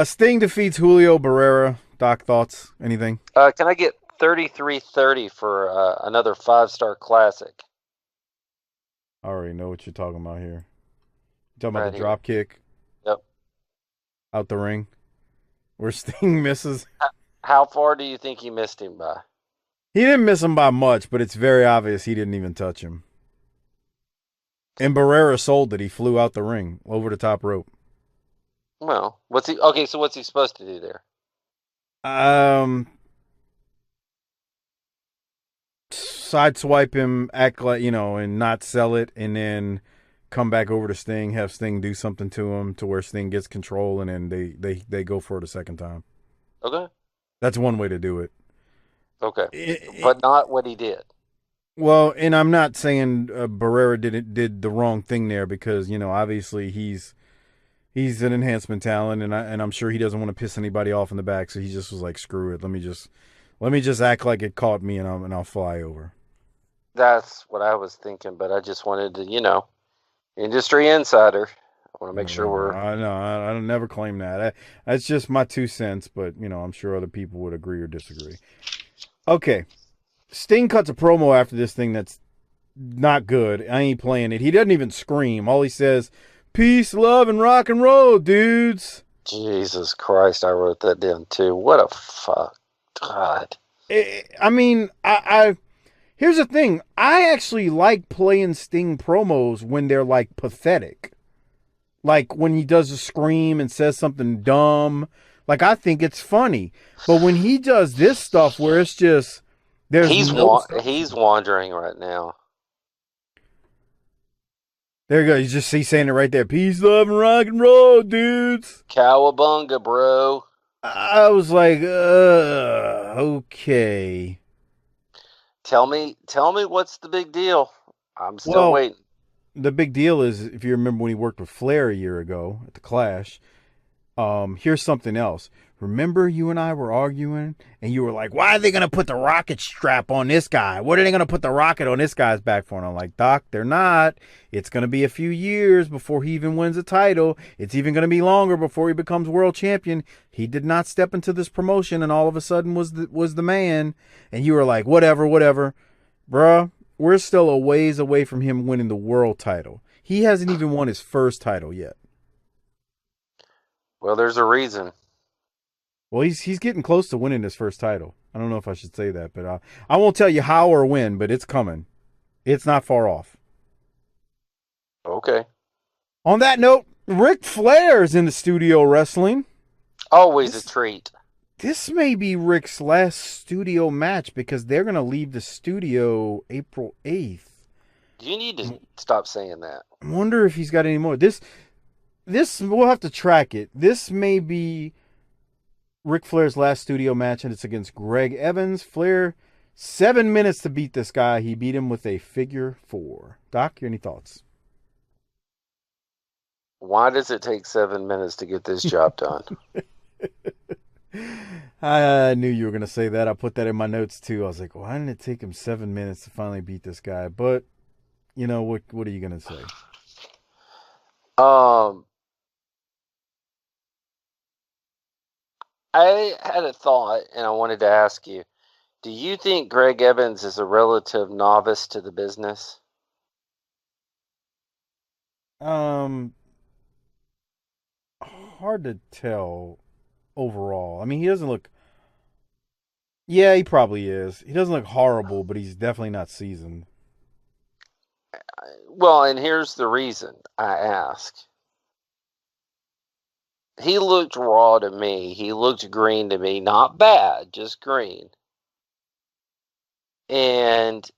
Sting defeats Julio Barrera. Doc, thoughts? Anything? Can I get 33.30 for another 5-star classic? I already know what you're talking about here. You talking about Right the here. drop kick? Yep. Out the ring? Where Sting misses? How far do you think he missed him by? He didn't miss him by much, but it's very obvious he didn't even touch him. And Barrera sold it. He flew out the ring, over the top rope. Well, what's he supposed to do there? Sideswipe him, act like, and not sell it, and then come back over to Sting, have Sting do something to him to where Sting gets control, and then they go for it a second time. Okay. That's one way to do it. Okay. But not what he did. Well, and I'm not saying Barrera did the wrong thing there because, obviously he's an enhancement talent, and I'm sure he doesn't want to piss anybody off in the back, so he just was like, screw it, let me just act like it caught me, and I'll fly over. That's what I was thinking, but I just wanted to, industry insider. I want to make sure we're. I know. I don't never claim that. That's just my 2 cents, but I'm sure other people would agree or disagree. Okay, Sting cuts a promo after this thing that's not good. I ain't playing it. He doesn't even scream. All he says, "Peace, love, and rock and roll, dudes." Jesus Christ! I wrote that down too. What a fuck, God. I mean, I here's the thing. I actually like playing Sting promos when they're like pathetic. Like when he does a scream and says something dumb. Like I think it's funny. But when he does this stuff where it's just he's wandering right now. There you go. He's saying it right there. Peace, love, and rock and roll, dudes. Cowabunga, bro. I was like, okay. Tell me what's the big deal? I'm still waiting. The big deal is, if you remember when he worked with Flair a year ago at the Clash, here's something else. Remember you and I were arguing, and you were like, why are they going to put the rocket strap on this guy? What are they going to put the rocket on this guy's back for? And I'm like, Doc, they're not. It's going to be a few years before he even wins a title. It's even going to be longer before he becomes world champion. He did not step into this promotion and all of a sudden was the man. And you were like, whatever. Bruh, we're still a ways away from him winning the world title. He hasn't even won his first title yet. Well, there's a reason. Well, he's getting close to winning his first title. I don't know if I should say that, but I won't tell you how or when, but it's coming. It's not far off. Okay. On that note, Ric Flair is in the studio wrestling. Always a treat. This may be Ric's last studio match because they're going to leave the studio April 8th. You need to stop saying that. I wonder if he's got any more. This we'll have to track it. This may be Ric Flair's last studio match, and it's against Greg Evans. Flair, 7 minutes to beat this guy. He beat him with a figure 4. Doc, any thoughts? Why does it take 7 minutes to get this job done? I knew you were going to say that. I put that in my notes, too. I was like, why didn't it take him 7 minutes to finally beat this guy? But, what are you going to say? I had a thought, and I wanted to ask you, do you think Greg Evans is a relative novice to the business? Hard to tell overall. I mean, he doesn't look... Yeah, he probably is. He doesn't look horrible, but he's definitely not seasoned. Well, and here's the reason I ask. He looked raw to me. He looked green to me. Not bad, just green. And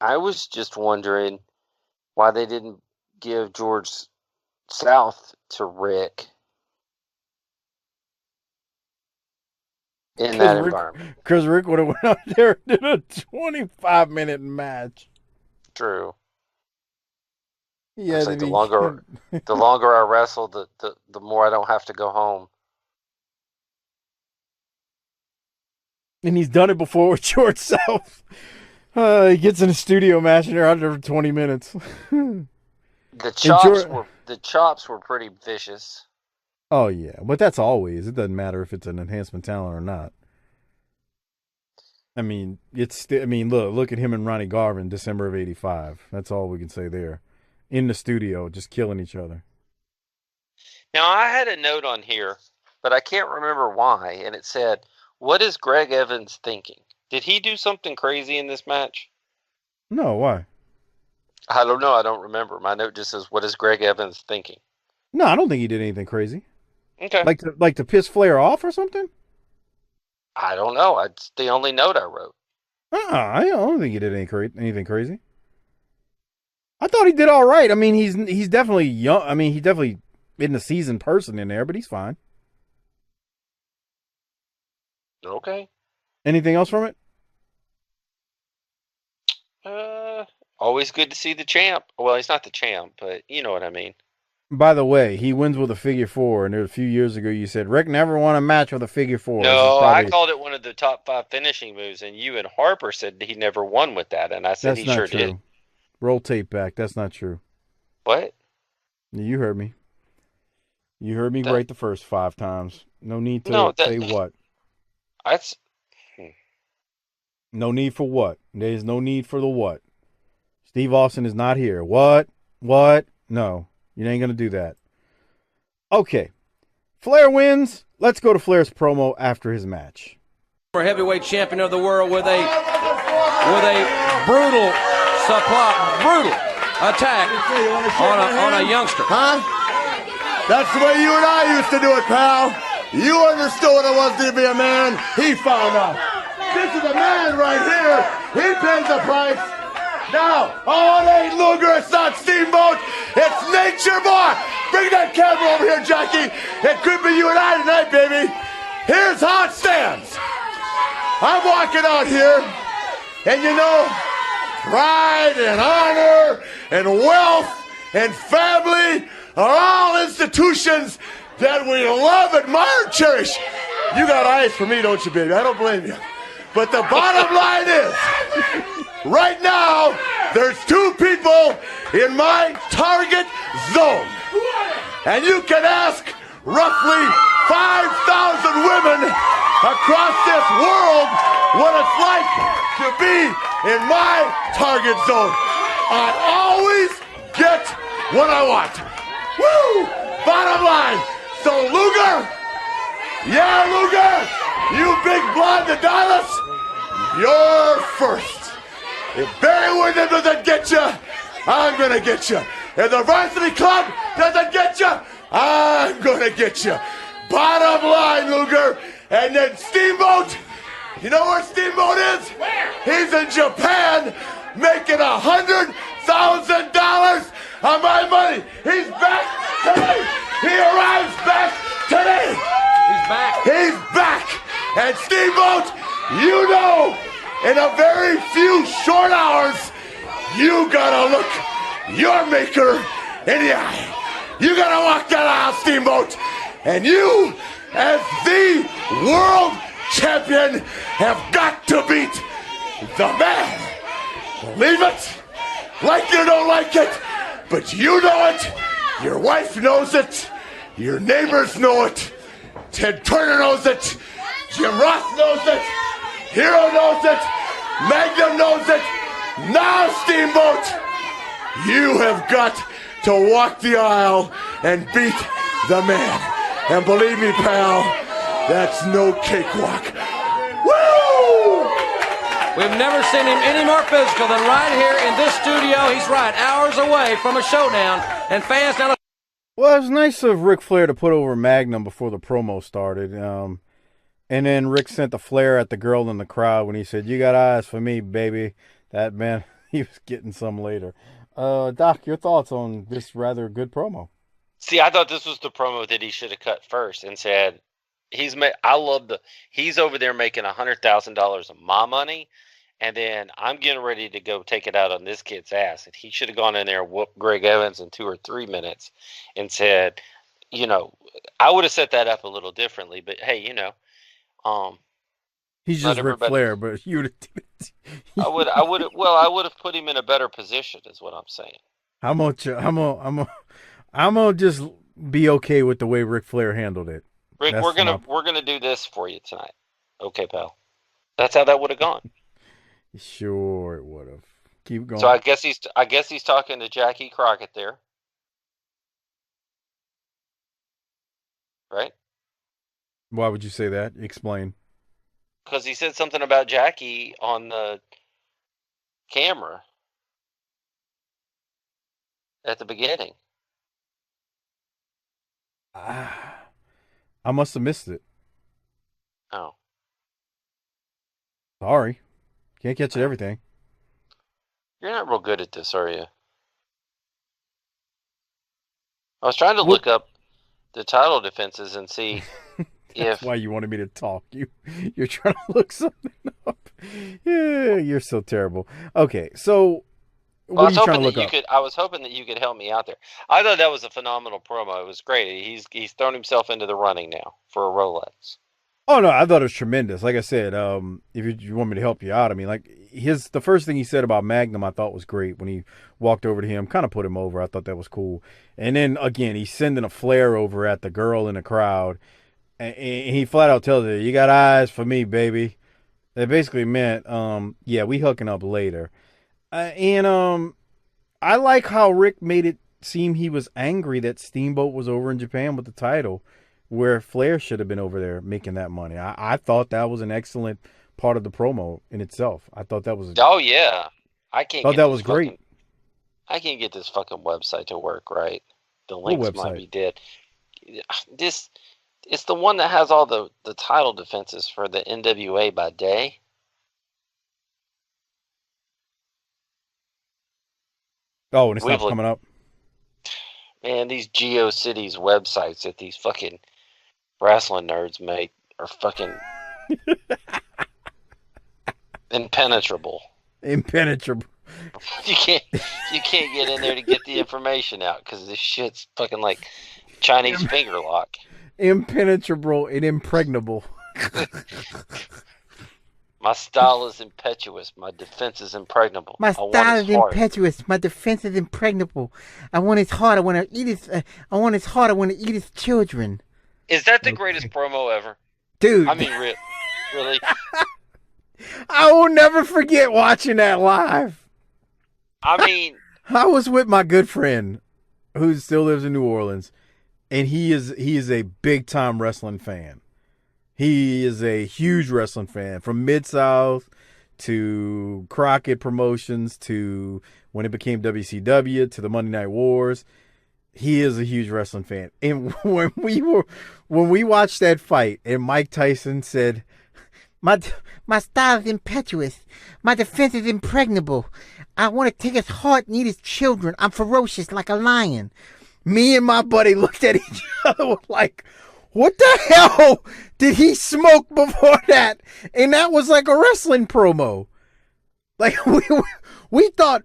I was just wondering why they didn't give George South to Rick in that environment. Because Rick would have went out there and did a 25-minute match. True. Yeah, it's like the longer I wrestle, the more I don't have to go home. And he's done it before with George South. He gets in a studio match and they're out there for 20 minutes. The chops were pretty vicious. Oh yeah, but that's always. It doesn't matter if it's an enhancement talent or not. I mean, look at him and Ronnie Garvin, December of '85. That's all we can say there. In the studio, just killing each other. Now, I had a note on here, but I can't remember why, and it said, "What is Greg Evans thinking? Did he do something crazy in this match?" No, why? I don't know. I don't remember. My note just says, "What is Greg Evans thinking?" No, I don't think he did anything crazy. Okay. Like to piss Flair off or something? I don't know. It's the only note I wrote. I don't think he did anything crazy. I thought he did all right. I mean, he's definitely young. I mean, he definitely isn't a seasoned person in there, but he's fine. Okay. Anything else from it? Always good to see the champ. Well, he's not the champ, but you know what I mean. By the way, he wins with a figure four, and a few years ago you said Rick never won a match with a figure four. No, I called it one of the top 5 finishing moves, and you and Harper said he never won with that, and I said That's he not sure true. did. Roll tape back. That's not true. What? You heard me. You heard me right the first 5 times. No need to say what. That's. No need for what. There's no need for the what. Steve Austin is not here. What? No. You ain't going to do that. Okay. Flair wins. Let's go to Flair's promo after his match. For heavyweight champion of the world with a brutal attack on a youngster. Huh? That's the way you and I used to do it, pal. You understood what it was to be a man. He found out. This is a man right here. He pays the price. Now, oh, it ain't Luger, it's not Steamboat, it's Nature Boy. Bring that camera over here, Jackie. It could be you and I tonight, baby. Here's how it stands. I'm walking out here, and you know, pride and honor and wealth and family are all institutions that we love, admire, cherish. You got eyes for me, don't you, baby? I don't blame you. But the bottom line is, right now, there's 2 people in my target zone. And you can ask roughly 5,000 women across this world what it's like to be in my target zone. I always get what I want. Woo! Bottom line. So Luger, you big blonde Adonis, you're first. If Barry Windham doesn't get you, I'm going to get you. If the varsity club doesn't get you, I'm going to get you. Bottom line, Luger. And then Steamboat, you know where Steamboat is? Where? He's in Japan making $100,000 on my money. He's back today. He arrives back today. He's back. And Steamboat, you know, in a very few short hours, you gotta look your maker in the eye. You gotta walk that aisle, Steamboat. And you, as the world champion, have got to beat the man. Believe it, like it or don't like it, but you know it. Your wife knows it. Your neighbors know it. Ted Turner knows it. Jim Ross knows it. Hero knows it. Magnum knows it. Now, Steamboat, you have got to walk the aisle and beat the man. And believe me, pal, that's no cakewalk. Woo! We've never seen him any more physical than right here in this studio. He's right, hours away from a showdown. And fans, now Well, it was nice of Ric Flair to put over Magnum before the promo started. And then Rick sent the flare at the girl in the crowd when he said, "You got eyes for me, baby." That man, he was getting some later. Doc, your thoughts on this rather good promo? See, I thought this was the promo that he should have cut first and said, he's over there making $100,000 of my money, and then I'm getting ready to go take it out on this kid's ass. And he should have gone in there and whooped Greg Evans in 2 or 3 minutes and said, I would have set that up a little differently, but hey, he's just Ric Flair, but you would I would have put him in a better position, is what I'm saying. I'm gonna just be okay with the way Ric Flair handled it. Rick, we're gonna do this for you tonight. Okay, pal. That's how that would have gone. Sure, it would have. Keep going. So I guess he's talking to Jackie Crockett there, right? Why would you say that? Explain. Because he said something about Jackie on the camera at the beginning. I must have missed it. Oh. Sorry. Can't catch it everything. You're not real good at this, are you? I was trying to look up the title defenses and see That's why you wanted me to talk. You're trying to look something up. Yeah, you're so terrible. Okay, so what are you trying to look up? I was hoping that you could help me out there. I thought that was a phenomenal promo. It was great. He's thrown himself into the running now for a Rolex. Oh no, I thought it was tremendous. Like I said, if you want me to help you out, I mean, like the first thing he said about Magnum, I thought was great when he walked over to him, kind of put him over. I thought that was cool. And then again, he's sending a flare over at the girl in the crowd, and he flat out tells her, "You got eyes for me, baby." That basically meant, yeah, we hooking up later. And I like how Rick made it seem he was angry that Steamboat was over in Japan with the title, where Flair should have been over there making that money. I thought that was an excellent part of the promo in itself. I thought that was. Oh yeah, I can't. Thought that was great. I can't get this fucking website to work right. The links might be dead. It's the one that has all the title defenses for the NWA by day. Oh, and it's not coming up. Man, these GeoCities websites that these fucking wrestling nerds make are fucking impenetrable. Impenetrable. You can't get in there to get the information out because this shit's fucking like Chinese finger lock. Impenetrable and impregnable. My style is impetuous. My defense is impregnable. My style is impetuous. My defense is impregnable. I want his heart. I want to eat his. I want his heart. I want to eat his children. Is that the greatest promo ever, dude? I mean, really? I will never forget watching that live. I mean, I was with my good friend who still lives in New Orleans, and he is a big time wrestling fan. He is a huge wrestling fan, from Mid-South to Crockett Promotions to when it became WCW to the Monday Night Wars. He is a huge wrestling fan. And when we watched that fight and Mike Tyson said, My style is impetuous. My defense is impregnable. I want to take his heart and eat his children. I'm ferocious like a lion. Me and my buddy looked at each other like, what the hell did he smoke before that? And that was like a wrestling promo. Like we thought,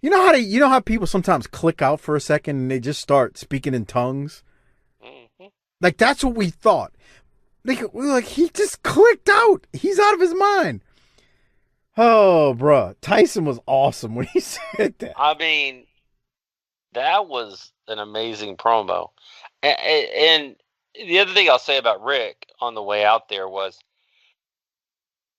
you know how people sometimes click out for a second and they just start speaking in tongues? Mm-hmm. Like that's what we thought. We were like, he just clicked out. He's out of his mind. Oh, bruh. Tyson was awesome when he said that. I mean, that was an amazing promo. And the other thing I'll say about Rick on the way out there was,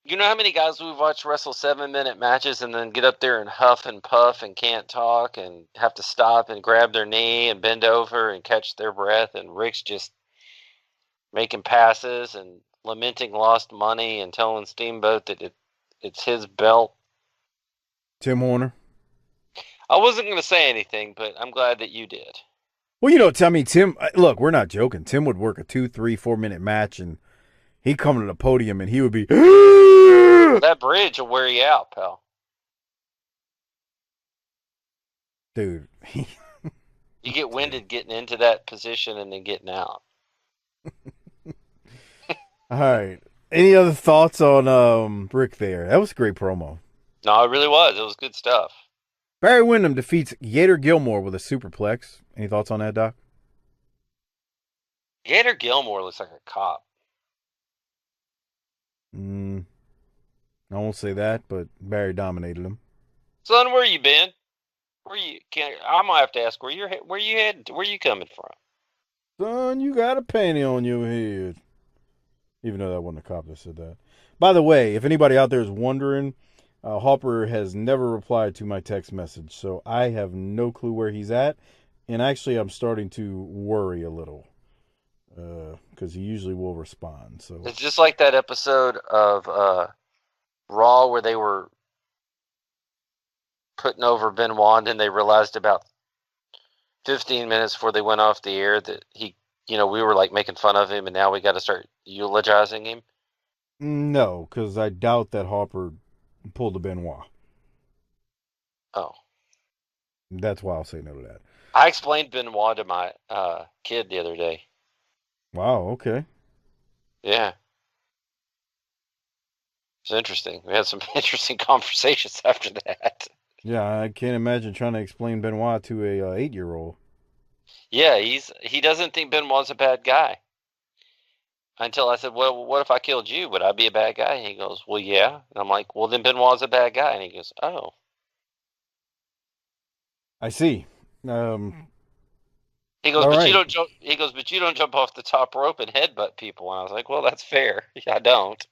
you know how many guys we've watched wrestle 7-minute matches and then get up there and huff and puff and can't talk and have to stop and grab their knee and bend over and catch their breath, and Rick's just making passes and lamenting lost money and telling Steamboat that It's his belt. Tim Horner. I wasn't going to say anything, but I'm glad that you did. Well, tell me, Tim, look, we're not joking. Tim would work a 2, 3, 4-minute match, and he'd come to the podium, and he would be... That bridge will wear you out, pal. Dude. You get winded getting into that position and then getting out. All right. Any other thoughts on Rick there? That was a great promo. No, it really was. It was good stuff. Barry Windham defeats Gator Gilmore with a superplex. Any thoughts on that, Doc? Gator Gilmore looks like a cop. I won't say that, but Barry dominated him. Son, where you been? I'm gonna have to ask where you headed. Where you coming from? Son, you got a panty on your head. Even though that wasn't a cop that said that. By the way, if anybody out there is wondering, Hopper has never replied to my text message, so I have no clue where he's at. And actually, I'm starting to worry a little because he usually will respond. So it's just like that episode of Raw where they were putting over Benoit, and then they realized about 15 minutes before they went off the air that we were like making fun of him, and now we got to start eulogizing him. No, because I doubt that Hopper pulled the Benoit. Oh. That's why I'll say no to that. I explained Benoit to my kid the other day. Wow, okay. Yeah. It's interesting. We had some interesting conversations after that. Yeah, I can't imagine trying to explain Benoit to a 8-year-old. Yeah, he doesn't think Benoit's a bad guy. Until I said, well, what if I killed you? Would I be a bad guy? And he goes, well, yeah. And I'm like, well, then Benoit's a bad guy. And he goes, oh. I see. He goes, but you don't jump. He goes, but you don't jump off the top rope and headbutt people. And I was like, well, that's fair. Yeah, I don't.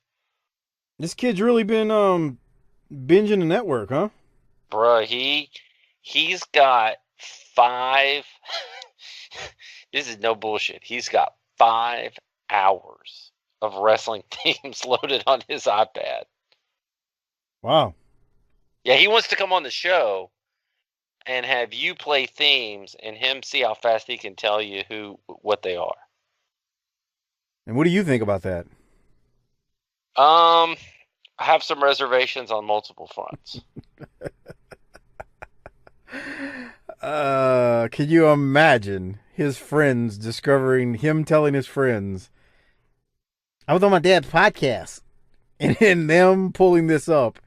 This kid's really been binging the network, huh? Bruh, he's got 5. This is no bullshit. He's got 5 hours of wrestling themes loaded on his iPad. Wow. Yeah, he wants to come on the show and have you play themes and him see how fast he can tell you what they are. And what do you think about that? I have some reservations on multiple fronts. Can you imagine his friends discovering him telling his friends, I was on my dad's podcast, and them pulling this up,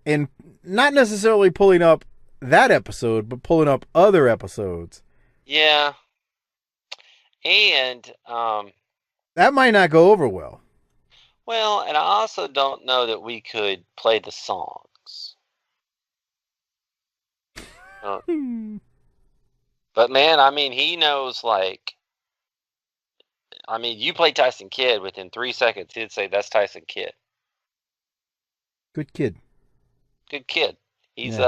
and not necessarily pulling up that episode, but pulling up other episodes. Yeah. And that might not go over well. Well, and I also don't know that we could play the songs. But man, I mean, he knows, like, I mean, you play Tyson Kidd, within 3 seconds, he'd say, that's Tyson Kidd. Good kid. Good kid. He's,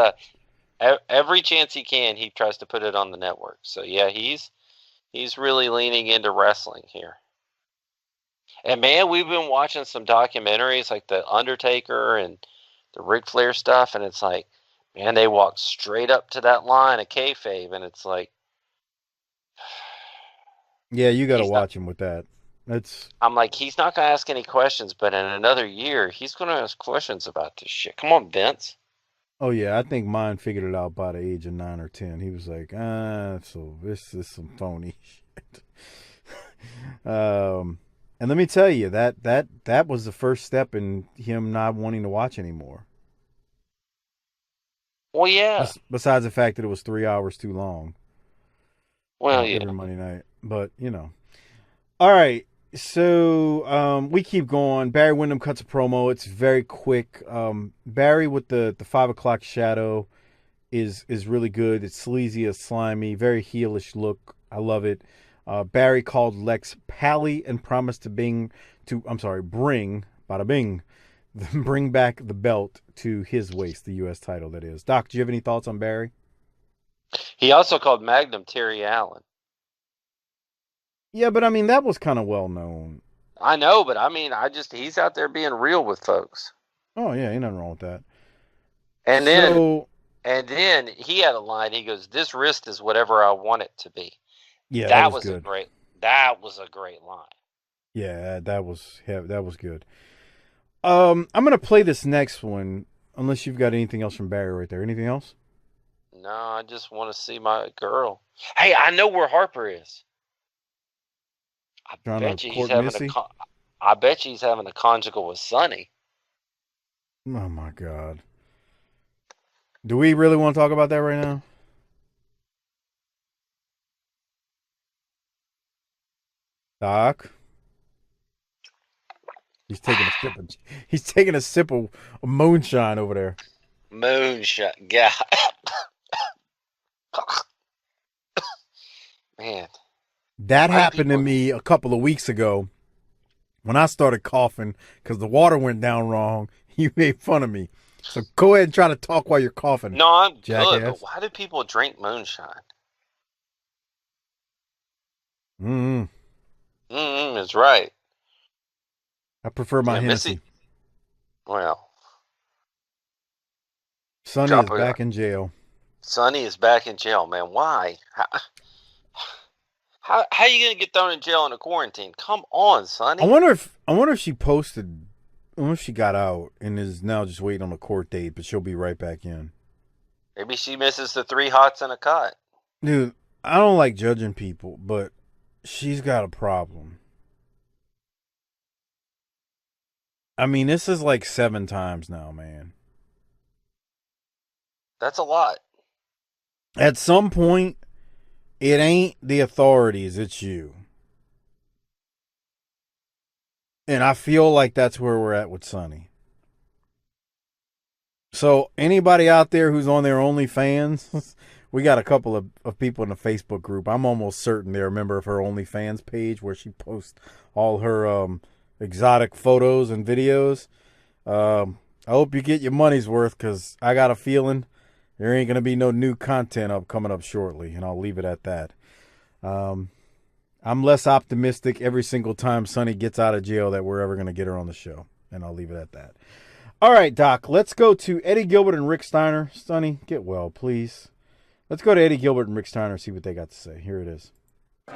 every chance he can, he tries to put it on the network. So yeah, he's really leaning into wrestling here. And man, we've been watching some documentaries like The Undertaker and the Ric Flair stuff, and it's like, man, they walk straight up to that line of kayfabe, and it's like, yeah, you got to watch him with that. I'm like, he's not going to ask any questions, but in another year, he's going to ask questions about this shit. Come on, Vince. Oh yeah, I think mine figured it out by the age of 9 or 10. He was like, so this is some phony shit. And let me tell you, that was the first step in him not wanting to watch anymore. Well, yeah. Besides the fact that it was 3 hours too long. Well, yeah. Every Monday night. But, All right. So we keep going. Barry Windham cuts a promo. It's very quick. Barry with the 5 o'clock shadow is really good. It's sleazy, it's slimy, very heelish look. I love it. Barry called Lex Pally and promised to bring, bada bing, bring back the belt to his waist, the U.S. title, that is. Doc, do you have any thoughts on Barry? He also called Magnum Terry Allen. Yeah, but I mean, that was kind of well known. I know, but I mean, he's out there being real with folks. Oh yeah, ain't nothing wrong with that. And then he had a line. He goes, "This wrist is whatever I want it to be." Yeah, that was good. That was a great line. Yeah, that was good. I'm gonna play this next one, unless you've got anything else from Barry right there. Anything else? No, I just want to see my girl. Hey, I know where Harper is. I bet you he's having a conjugal with Sonny. Oh my God. Do we really want to talk about that right now? Doc? He's taking a sip of moonshine over there. Moonshine. Yeah. Man. That happened to me a couple of weeks ago when I started coughing because the water went down wrong. You made fun of me. So go ahead and try to talk while you're coughing. No, I'm jackass. good, but why do people drink moonshine? It's right. I prefer my Hennessy. Well. Sonny is back in jail. Sonny is back in jail, man. Why? How are you gonna get thrown in jail in a quarantine? Come on, Sonny. I wonder if she posted. I wonder if she got out and is now just waiting on a court date, but she'll be right back in. Maybe she misses the 3 hots and a cot. Dude, I don't like judging people, but she's got a problem. I mean, this is like 7 times now, man. That's a lot. At some point, it ain't the authorities, it's you. And I feel like that's where we're at with Sonny. So anybody out there who's on their OnlyFans, we got a couple of people in the Facebook group. I'm almost certain they're a member of her OnlyFans page where she posts all her exotic photos and videos. I hope you get your money's worth because I got a feeling there ain't going to be no new content coming up shortly, and I'll leave it at that. I'm less optimistic every single time Sonny gets out of jail that we're ever going to get her on the show, and I'll leave it at that. All right, Doc, let's go to Eddie Gilbert and Rick Steiner. Sonny, get well, please. Let's go to Eddie Gilbert and Rick Steiner and see what they got to say. Here it is.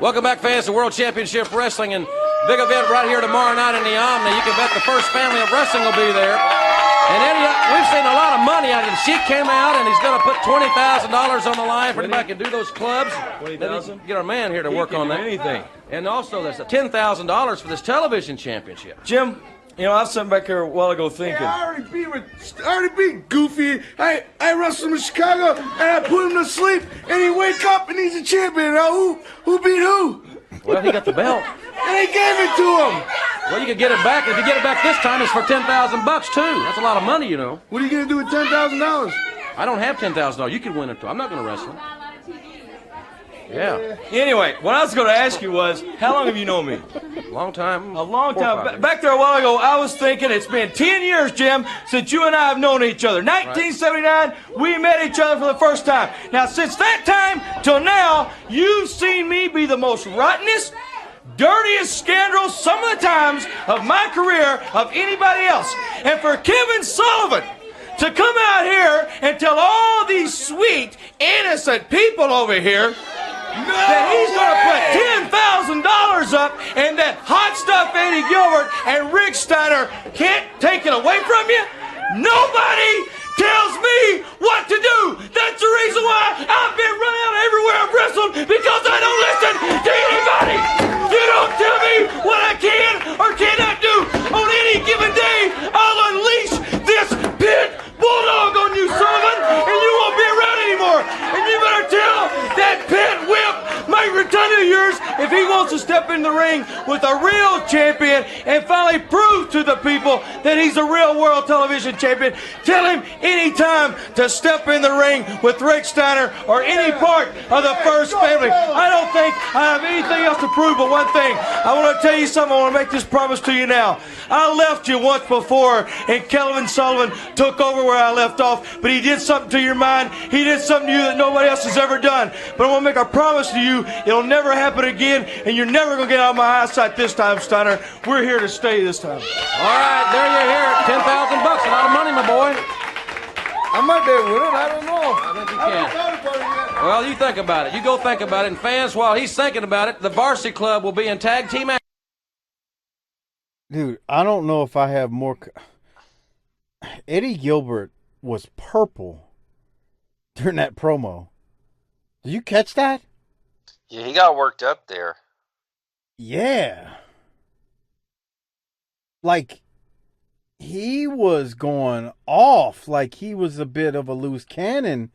Welcome back, fans, to World Championship Wrestling, and big event right here tomorrow night in the Omni. You can bet the first family of wrestling will be there. And Eddie, we've seen a lot of money out of it. Sheik came out, and he's going to put $20,000 on the line for anybody can do those clubs. $20,000? Get our man here to work on that. Anything. And also, there's $10,000 for this television championship. Jim, you know, I was sitting back here a while ago thinking. Yeah, I already beat Goofy. I wrestled him in Chicago, and I put him to sleep, and he wake up, and he's a champion. Now, who beat who? Well, he got the belt. And they gave it to him. Well, you could get it back. If you get it back this time, it's for $10,000 too. That's a lot of money, you know. What are you gonna do with $10,000? I don't have $10,000. You could win it too. I'm not gonna wrestle. Yeah. Anyway, what I was going to ask you was, how long have you known me? Long time. A long time. Back there a while ago, I was thinking it's been 10 years, Jim, since you and I have known each other. 1979, we met each other for the first time. Now, since that time till now, you've seen me be the most rottenest, dirtiest scoundrel some of the times of my career of anybody else. And for Kevin Sullivan to come out here and tell all these sweet, innocent people over here that he's going to put $10,000 up and that hot stuff Eddie Gilbert and Rick Steiner can't take it away from you? Nobody tells me what to do. That's the reason why I've been running out everywhere I've wrestled, because I don't listen to anybody. You don't tell me what I can or cannot do. On any given day, I'll unleash this pit bulldog on you, Sullivan, and you won't be around anymore. And you better tell that pit whip, Mike Rotunda of yours, if he wants to step in the ring with a real champion and finally prove to the people that he's a real world television champion, tell him anytime to step in the ring with Rick Steiner or any part of the first family. I don't think I have anything else to prove but one thing. I want to tell you something. I want to make this promise to you now. I left you once before, and Kelvin Sullivan took over where I left off, but he did something to your mind. He did something to you that nobody else has ever done. But I want to make a promise to you, it'll never happen again, and you're never going to get out of my eyesight this time, Steiner. We're here to stay this time. All right, there you hear it. $10,000, a lot of money, my boy. I might be able to win it. I don't know. I think you can. Well, you think about it. You go think about it. And fans, while he's thinking about it, the Varsity Club will be in tag team action. Dude, I don't know if I have more. Eddie Gilbert was purple during that promo. Did you catch that? Yeah, he got worked up there. Yeah. Like, he was going off like he was a bit of a loose cannon,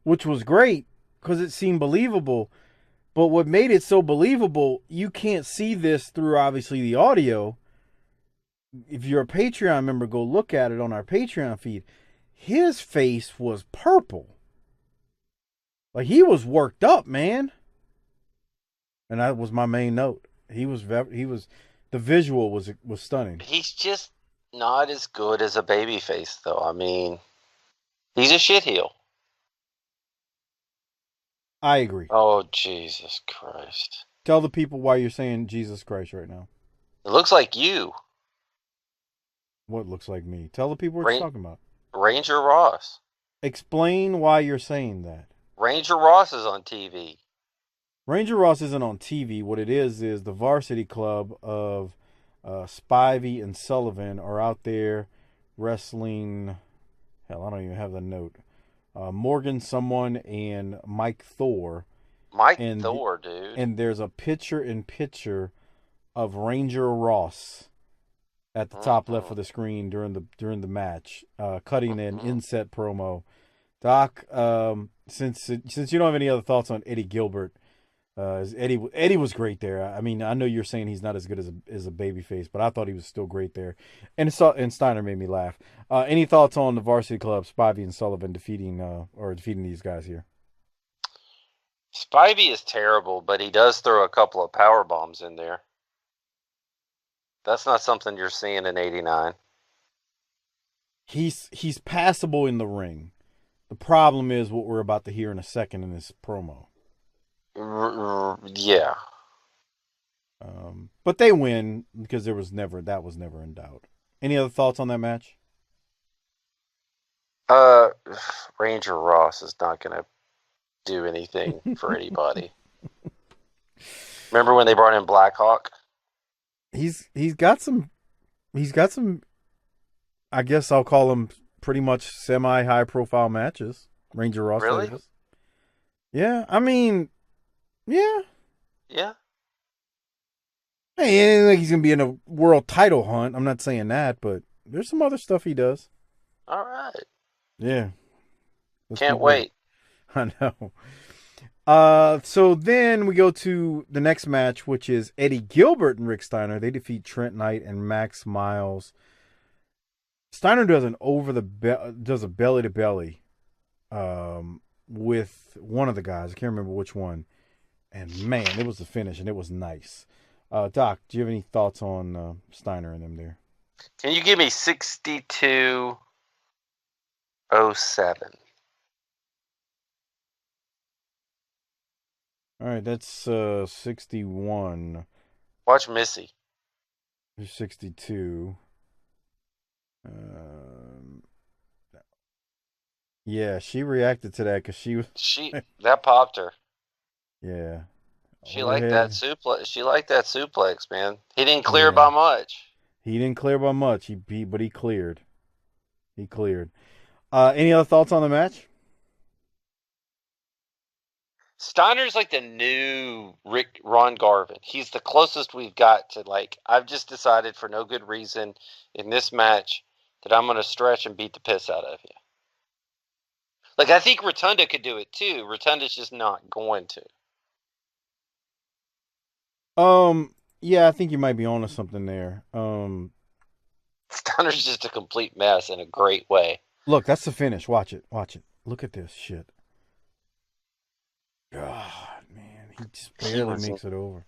which was great because it seemed believable. But what made it so believable, you can't see this through, obviously, the audio. If you're a Patreon member, go look at it on our Patreon feed. His face was purple. Like, he was worked up, man. And that was my main note. The visual was stunning. He's just not as good as a babyface, though. I mean, he's a shitheel. I agree. Oh, Jesus Christ. Tell the people why you're saying Jesus Christ right now. It looks like you. What looks like me? Tell the people what you're talking about. Ranger Ross. Explain why you're saying that. Ranger Ross is on TV. Ranger Ross isn't on TV. What it is the Varsity Club of Spivey and Sullivan are out there wrestling. Hell, I don't even have the note. Morgan someone and Mike Thor. Dude. And there's a picture-in-picture of Ranger Ross at the top left of the screen during the match, cutting an inset promo. Doc, since you don't have any other thoughts on Eddie Gilbert, Eddie was great there. I mean, I know you're saying he's not as good as a babyface, but I thought he was still great there. And Steiner made me laugh. Any thoughts on the Varsity Club, Spivey and Sullivan defeating these guys here? Spivey is terrible, but he does throw a couple of power bombs in there. That's not something you're seeing in '89. He's passable in the ring. The problem is what we're about to hear in a second in this promo. Yeah. But they win because that was never in doubt. Any other thoughts on that match? Ranger Ross is not going to do anything for anybody. Remember when they brought in Black Hawk? He's got some. I guess I'll call them pretty much semi-high profile matches. Ranger Ross. Really? Davis. Yeah, I mean, yeah. Yeah. Hey, it ain't like he's gonna be in a world title hunt. I'm not saying that, but there's some other stuff he does. All right. Yeah. Can't wait. I know. So then we go to the next match, which is Eddie Gilbert and Rick Steiner. They defeat Trent Knight and Max Miles. Steiner does a belly to belly, with one of the guys. I can't remember which one. And man, it was the finish, and it was nice. Doc, do you have any thoughts on Steiner and them there? Can you give me 6207? All right, that's 61. Watch Missy. Here's 62. Yeah, she reacted to that because that popped her. Yeah. She liked that suplex. She liked that suplex, man. He didn't clear by much. He didn't clear by much. But he cleared. He cleared. Any other thoughts on the match? Steiner's like the new Ron Garvin. He's the closest we've got to, like, I've just decided for no good reason in this match that I'm going to stretch and beat the piss out of you. Like, I think Rotunda could do it too. Rotunda's just not going to. Yeah, I think you might be onto something there. Steiner's just a complete mess in a great way. Look, that's the finish. Watch it. Look at this shit. God, man, he just barely makes it over.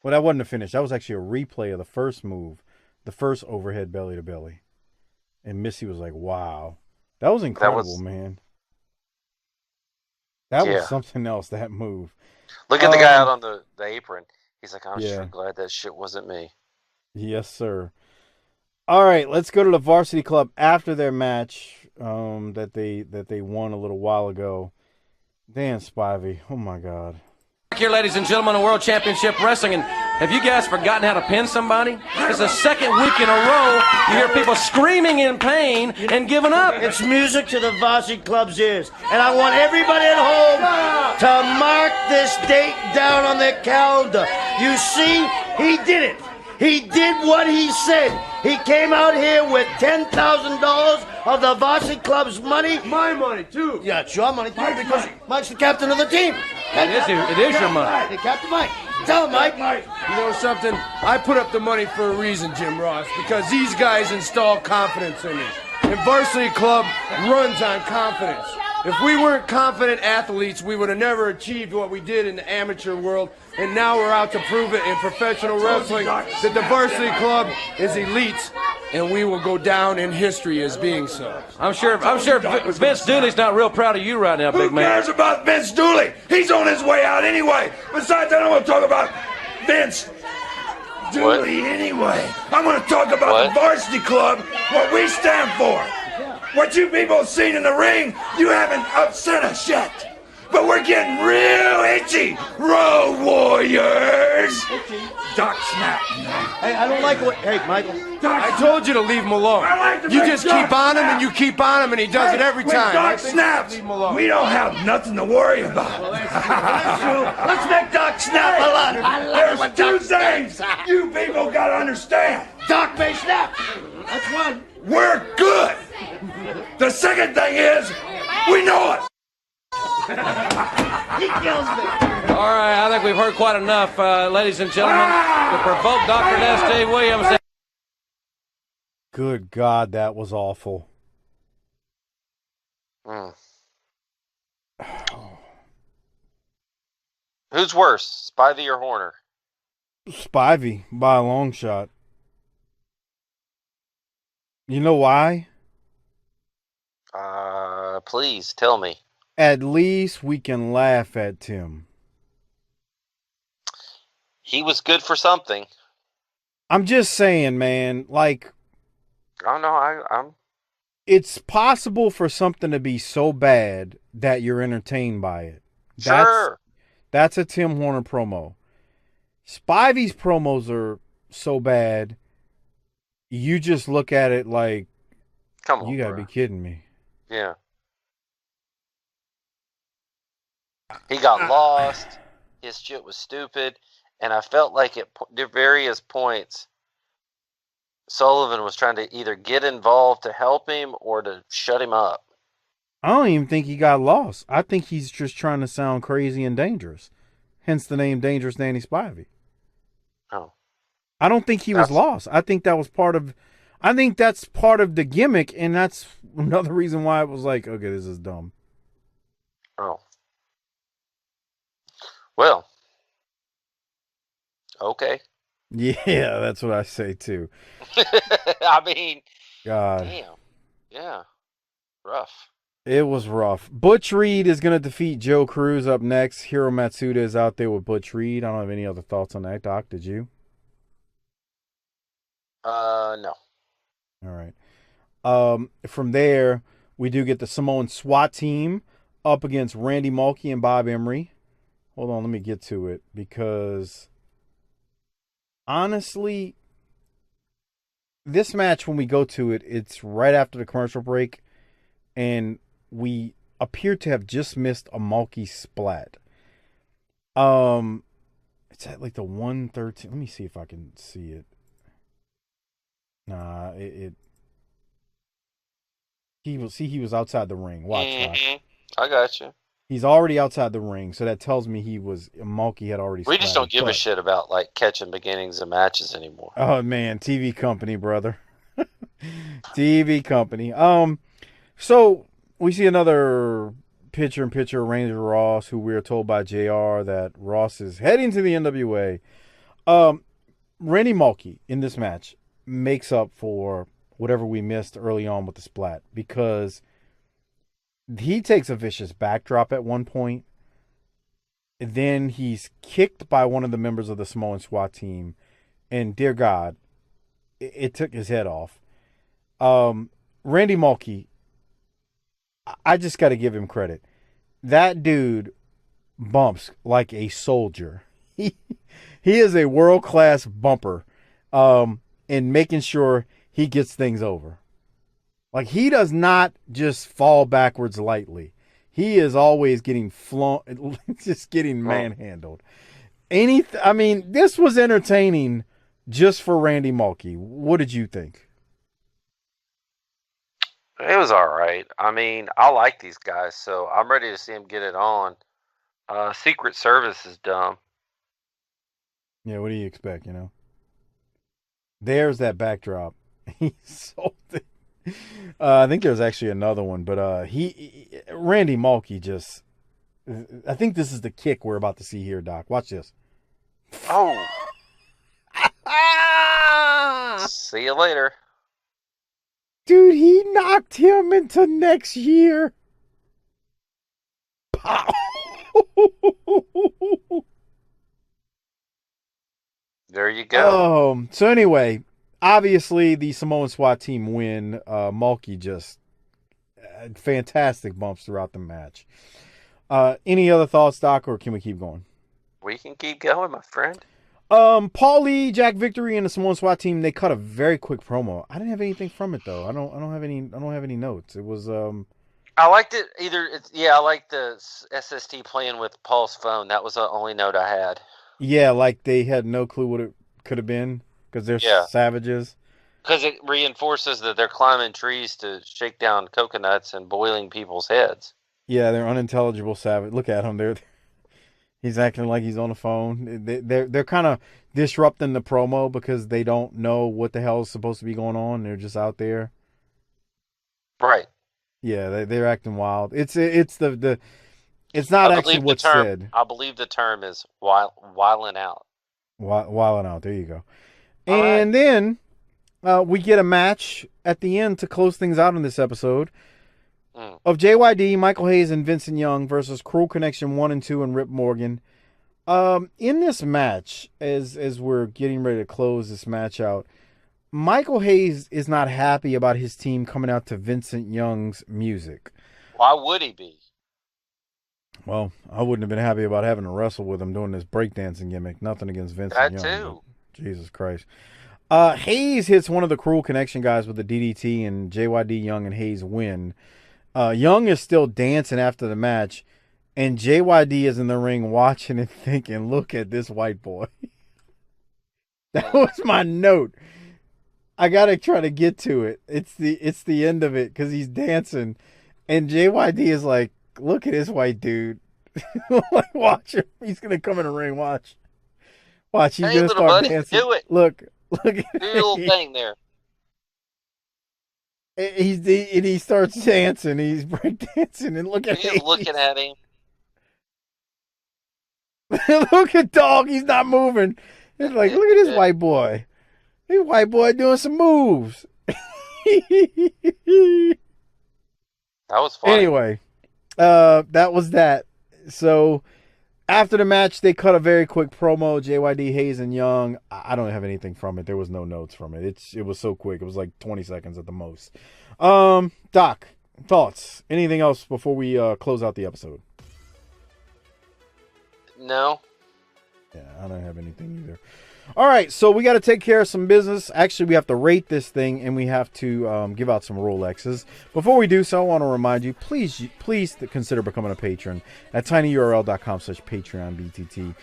Well, that wasn't a finish. That was actually a replay of the first move, the first overhead belly to belly. And Missy was like, wow. That was incredible, man. That was something else, that move. Look at the guy out on the apron. He's like, I'm sure glad that shit wasn't me. Yes, sir. All right, let's go to the Varsity Club after their match that they won a little while ago. Dan Spivey, oh my God. Here, ladies and gentlemen, of World Championship Wrestling, and have you guys forgotten how to pin somebody? It's the second week in a row you hear people screaming in pain and giving up. It's music to the Varsity Club's ears, and I want everybody at home to mark this date down on their calendar. You see, he did it. He did what he said. He came out here with $10,000 of the Varsity Club's money. My money, too. Yeah, it's your money, too, because Mike's the captain of the team. It is your money. Hey, Captain Mike. Tell him, Mike. You know something? I put up the money for a reason, Jim Ross, because these guys install confidence in me. And Varsity Club runs on confidence. If we weren't confident athletes, we would have never achieved what we did in the amateur world, and now we're out to prove it in professional wrestling that the Varsity Club is elite, and we will go down in history as being so. I'm sure Vince Dooley's not real proud of you right now, big man. Who cares about Vince Dooley? He's on his way out anyway. Besides, I don't want to talk about Vince Dooley anyway. I'm going to talk about the Varsity Club, what we stand for. What you people have seen in the ring, you haven't upset us yet. But we're getting real itchy, Road Warriors. Doc Snap. Hey, I don't like what... Hey, Michael. I told you to leave him alone. You just keep on him and you keep on him and he does it every time. Doc Snaps, we don't have nothing to worry about. Let's make Doc snap a lot. There's two things you people got to understand. Doc may snap. That's one. We're good. The second thing is, we know it. He kills me. All right, I think we've heard quite enough, ladies and gentlemen. To provoke Dr. Dusty Williams. Good God, that was awful. Who's worse, Spivey or Horner? Spivey, by a long shot. You know why? Please tell me. At least we can laugh at Tim. He was good for something. I'm just saying, man, like... I don't know, I'm... It's possible for something to be so bad that you're entertained by it. Sure. That's a Tim Horner promo. Spivey's promos are so bad, you just look at it like, come on, you gotta be kidding me. Yeah. He got lost. His shit was stupid. And I felt like at various points, Sullivan was trying to either get involved to help him or to shut him up. I don't even think he got lost. I think he's just trying to sound crazy and dangerous. Hence the name Dangerous Danny Spivey. Oh. I don't think he was lost. I think that was I think that's part of the gimmick, and that's another reason why it was like, okay, this is dumb. Oh. Well. Okay. Yeah, that's what I say too. I mean, God. Damn. Yeah. Rough. It was rough. Butch Reed is going to defeat Joe Cruz up next. Hiro Matsuda is out there with Butch Reed. I don't have any other thoughts on that, Doc. Did you? No. All right. From there, we do get the Samoan SWAT team up against Randy Mulkey and Bob Emery. Hold on, let me get to it because honestly, this match, when we go to it, it's right after the commercial break, and we appear to have just missed a Mulkey splat. It's at like the 113. Let me see if I can see it. Nah, he was outside the ring. Watch that. I got you. He's already outside the ring, so that tells me Mulkey had already. We just don't give a shit about like catching beginnings of matches anymore. Oh man, TV company, brother. TV company. So we see another picture-in-picture Ranger Ross, who we are told by JR that Ross is heading to the NWA. Randy Mulkey in this match makes up for whatever we missed early on with the splat, because he takes a vicious backdrop at one point. Then he's kicked by one of the members of the Samoan SWAT team. And dear God, it took his head off. Randy Mulkey, I just got to give him credit. That dude bumps like a soldier. He is a world-class bumper in making sure he gets things over. Like, he does not just fall backwards lightly. He is always getting just getting manhandled. This was entertaining just for Randy Mulkey. What did you think? It was all right. I like these guys, so I'm ready to see them get it on. Secret Service is dumb. Yeah, what do you expect, There's that backdrop. He sold it. I think there's actually another one, but Randy Mulkey just... I think this is the kick we're about to see here, Doc. Watch this. Oh. See you later. Dude, he knocked him into next year. Pow. There you go. So anyway, obviously the Samoan SWAT team win. Mulkey just fantastic bumps throughout the match. Any other thoughts, Doc, or can we keep going? We can keep going, my friend. Paul Lee, Jack Victory, and the Samoan SWAT team, they cut a very quick promo. I didn't have anything from it though. I don't have any notes. It was I liked it I liked the SST playing with Paul's phone. That was the only note I had. Yeah, like they had no clue what it could have been because they're savages. Because it reinforces that they're climbing trees to shake down coconuts and boiling people's heads. Yeah, they're unintelligible savage. Look at him. He's acting like he's on the phone. They're kind of disrupting the promo because they don't know what the hell is supposed to be going on. They're just out there. Right. Yeah, they're acting wild. It's not actually what's said. I believe the term is wilding out. Wilding out. There you go. And then we get a match at the end to close things out in this episode of JYD, Michael Hayes, and Vincent Young versus Cruel Connection 1 and 2 and Rip Morgan. In this match, as we're getting ready to close this match out, Michael Hayes is not happy about his team coming out to Vincent Young's music. Why would he be? Well, I wouldn't have been happy about having to wrestle with him doing this breakdancing gimmick. Nothing against Vincent Young. That too. Jesus Christ. Hayes hits one of the Cruel Connection guys with the DDT, and JYD, Young, and Hayes win. Young is still dancing after the match, and JYD is in the ring watching and thinking, look at this white boy. That was my note. I got to try to get to it. It's the end of it because he's dancing, and JYD is like, look at this white dude. Like, watch him. He's going to come in the ring. Watch. He's going to start dancing. Do it. Look at do your little thing there. He starts dancing. He's breakdancing, and look at him. He's looking at him. Look at Dog. He's not moving. It's like, look at this white boy. This white boy doing some moves. That was fun. Anyway, that was that. So after the match, they cut a very quick promo. JYD, Hayes, and Young. I don't have anything from it. There was no notes from it. It was so quick. It was like 20 seconds at the most. Doc, thoughts? Anything else before we close out the episode? No. Yeah, I don't have anything either. All right, so we got to take care of some business. Actually, we have to rate this thing, and we have to give out some Rolexes. Before we do so, I want to remind you, please consider becoming a patron at tinyurl.com/PatreonBTT.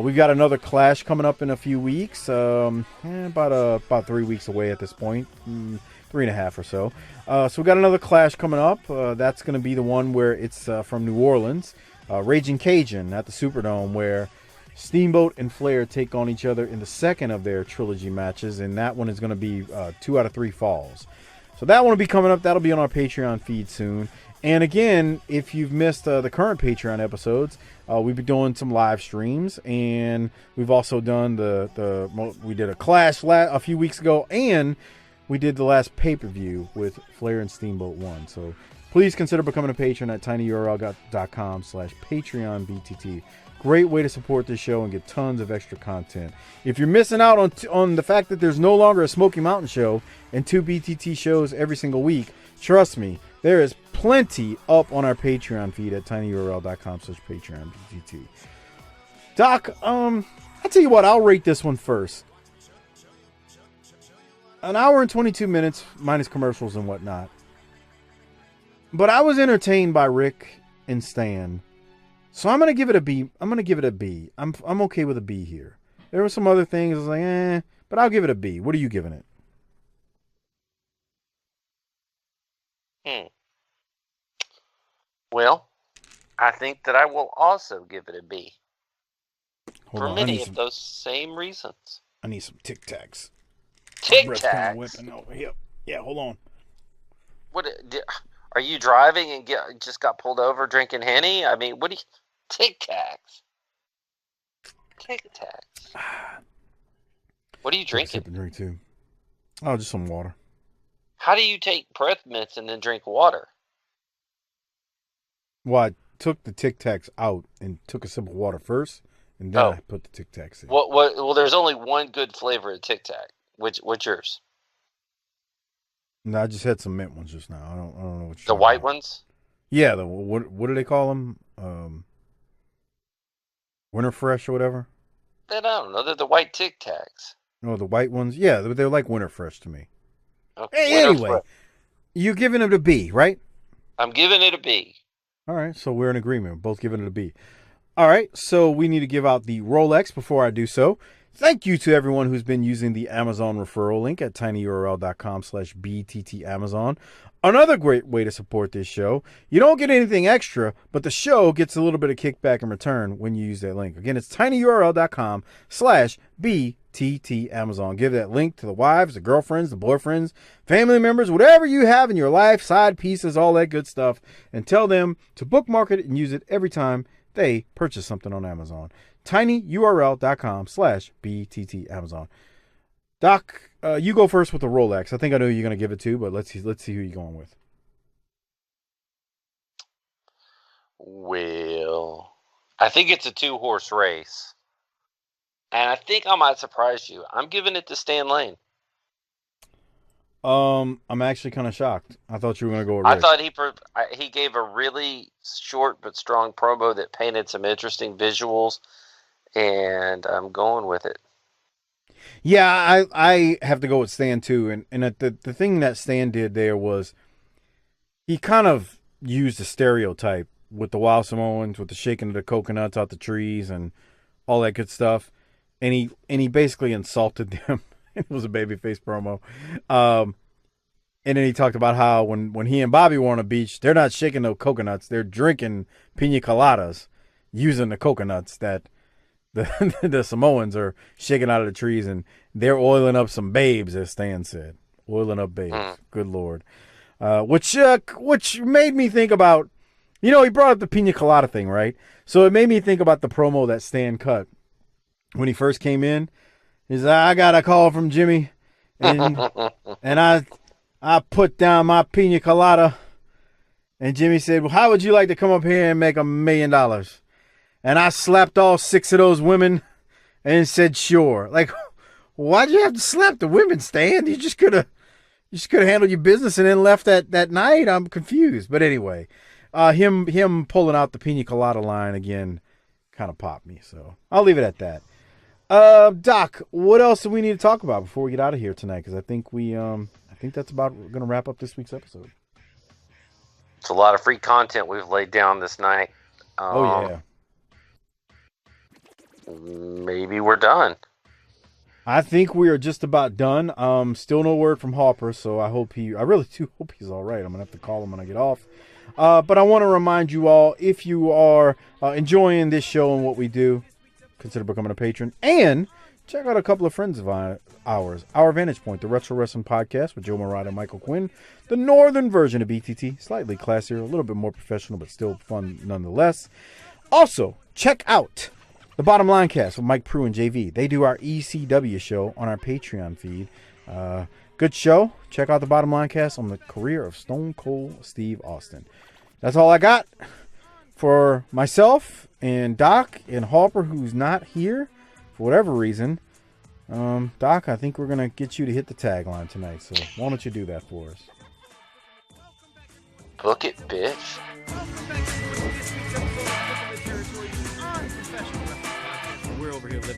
We've got another Clash coming up in a few weeks, about 3 weeks away at this point, 3.5 or so. So we got another Clash coming up. That's going to be the one where it's from New Orleans, Raging Cajun at the Superdome, where Steamboat and Flair take on each other in the second of their trilogy matches, and that one is going to be 2 out of 3 falls. So that one will be coming up. That'll be on our Patreon feed soon. And again, if you've missed the current Patreon episodes, we've been doing some live streams, and we've also done we did a Clash a few weeks ago, and we did the last pay-per-view with Flair and Steamboat 1. So please consider becoming a patron at tinyurl.com/PatreonBTT. Great way to support this show and get tons of extra content. If you're missing out on the fact that there's no longer a Smoky Mountain show and 2 BTT shows every single week, trust me, there is plenty up on our Patreon feed at tinyurl.com/PatreonBTT. Doc, I'll tell you what, I'll rate this one first. An hour and 22 minutes, minus commercials and whatnot. But I was entertained by Rick and Stan. So I'm gonna give it a B. I'm okay with a B here. There were some other things I was like, but I'll give it a B. What are you giving it? Well, I think that I will also give it a B. For many of those same reasons. I need some Tic Tacs. Tic Tacs? Yeah, hold on. What? Are you driving and just got pulled over drinking Henny? I mean, what do you... Tic Tacs. Tic Tacs. What are you drinking? Drink too. Oh, just some water. How do you take breath mints and then drink water? Well, I took the Tic Tacs out and took a sip of water first, and then I put the Tic Tacs in. Well, there's only one good flavor of Tic Tac. What's yours? No, I just had some mint ones just now. I don't know what the white ones. Yeah, what do they call them? Winter Fresh or whatever. I don't know. They're the white Tic Tacs. No, the white ones. Yeah, they're like Winter Fresh to me. Okay. Hey, anyway, you're giving it a B, right? I'm giving it a B. All right, so we're in agreement. We're both giving it a B. All right, so we need to give out the Rolex before I do so. Thank you to everyone who's been using the Amazon referral link at tinyurl.com/BTTAmazon. Another great way to support this show. You don't get anything extra, but the show gets a little bit of kickback in return when you use that link. Again, it's tinyurl.com/BTTAmazon. Give that link to the wives, the girlfriends, the boyfriends, family members, whatever you have in your life, side pieces, all that good stuff, and tell them to bookmark it and use it every time they purchase something on Amazon. tinyurl.com/BTTAmazon. Doc, you go first with the Rolex. I think I know who you're going to give it to, but let's see who you're going with. Well, I think it's a 2-horse race. And I think I might surprise you. I'm giving it to Stan Lane. I'm actually kind of shocked. I thought you were going to go with Rick. I thought he gave a really short but strong promo that painted some interesting visuals, and I'm going with it. Yeah, I have to go with Stan too, and the thing that Stan did there was he kind of used a stereotype with the Wild Samoans, with the shaking of the coconuts out the trees and all that good stuff, and he basically insulted them. It was a babyface promo, and then he talked about how when he and Bobby were on the beach, they're not shaking no coconuts, they're drinking pina coladas, using the coconuts that the Samoans are shaking out of the trees, and they're oiling up some babes, as Stan said. Oiling up babes. Good Lord. Which made me think about, he brought up the pina colada thing, right? So it made me think about the promo that Stan cut when he first came in. He's like, I got a call from Jimmy, and I put down my pina colada, and Jimmy said, well, how would you like to come up here and make $1 million? And I slapped all 6 of those women and said, sure. Like, why'd you have to slap the women, Stan? You just could have handled your business and then left that night. I'm confused. But anyway, him pulling out the pina colada line again kind of popped me. So I'll leave it at that. Doc, what else do we need to talk about before we get out of here tonight? Because I think that's about going to wrap up this week's episode. It's a lot of free content we've laid down this night. Oh, yeah. Maybe we're done. I think we are just about done. Still no word from Harper, so I really do hope he's all right. I'm going to have to call him when I get off. But I want to remind you all, if you are enjoying this show and what we do, consider becoming a patron. And check out a couple of friends of ours. Our Vantage Point, the Retro Wrestling Podcast with Joe Murata and Michael Quinn. The northern version of BTT, slightly classier, a little bit more professional, but still fun nonetheless. Also, check out the Bottom Line Cast with Mike Prue and JV. They do our ECW show on our Patreon feed. Good show. Check out the Bottom Line Cast on the career of Stone Cold Steve Austin. That's all I got. for myself and Doc and Harper, who's not here for whatever reason, Doc, I think we're going to get you to hit the tagline tonight. So why don't you do that for us? Book it, bitch. We're over here living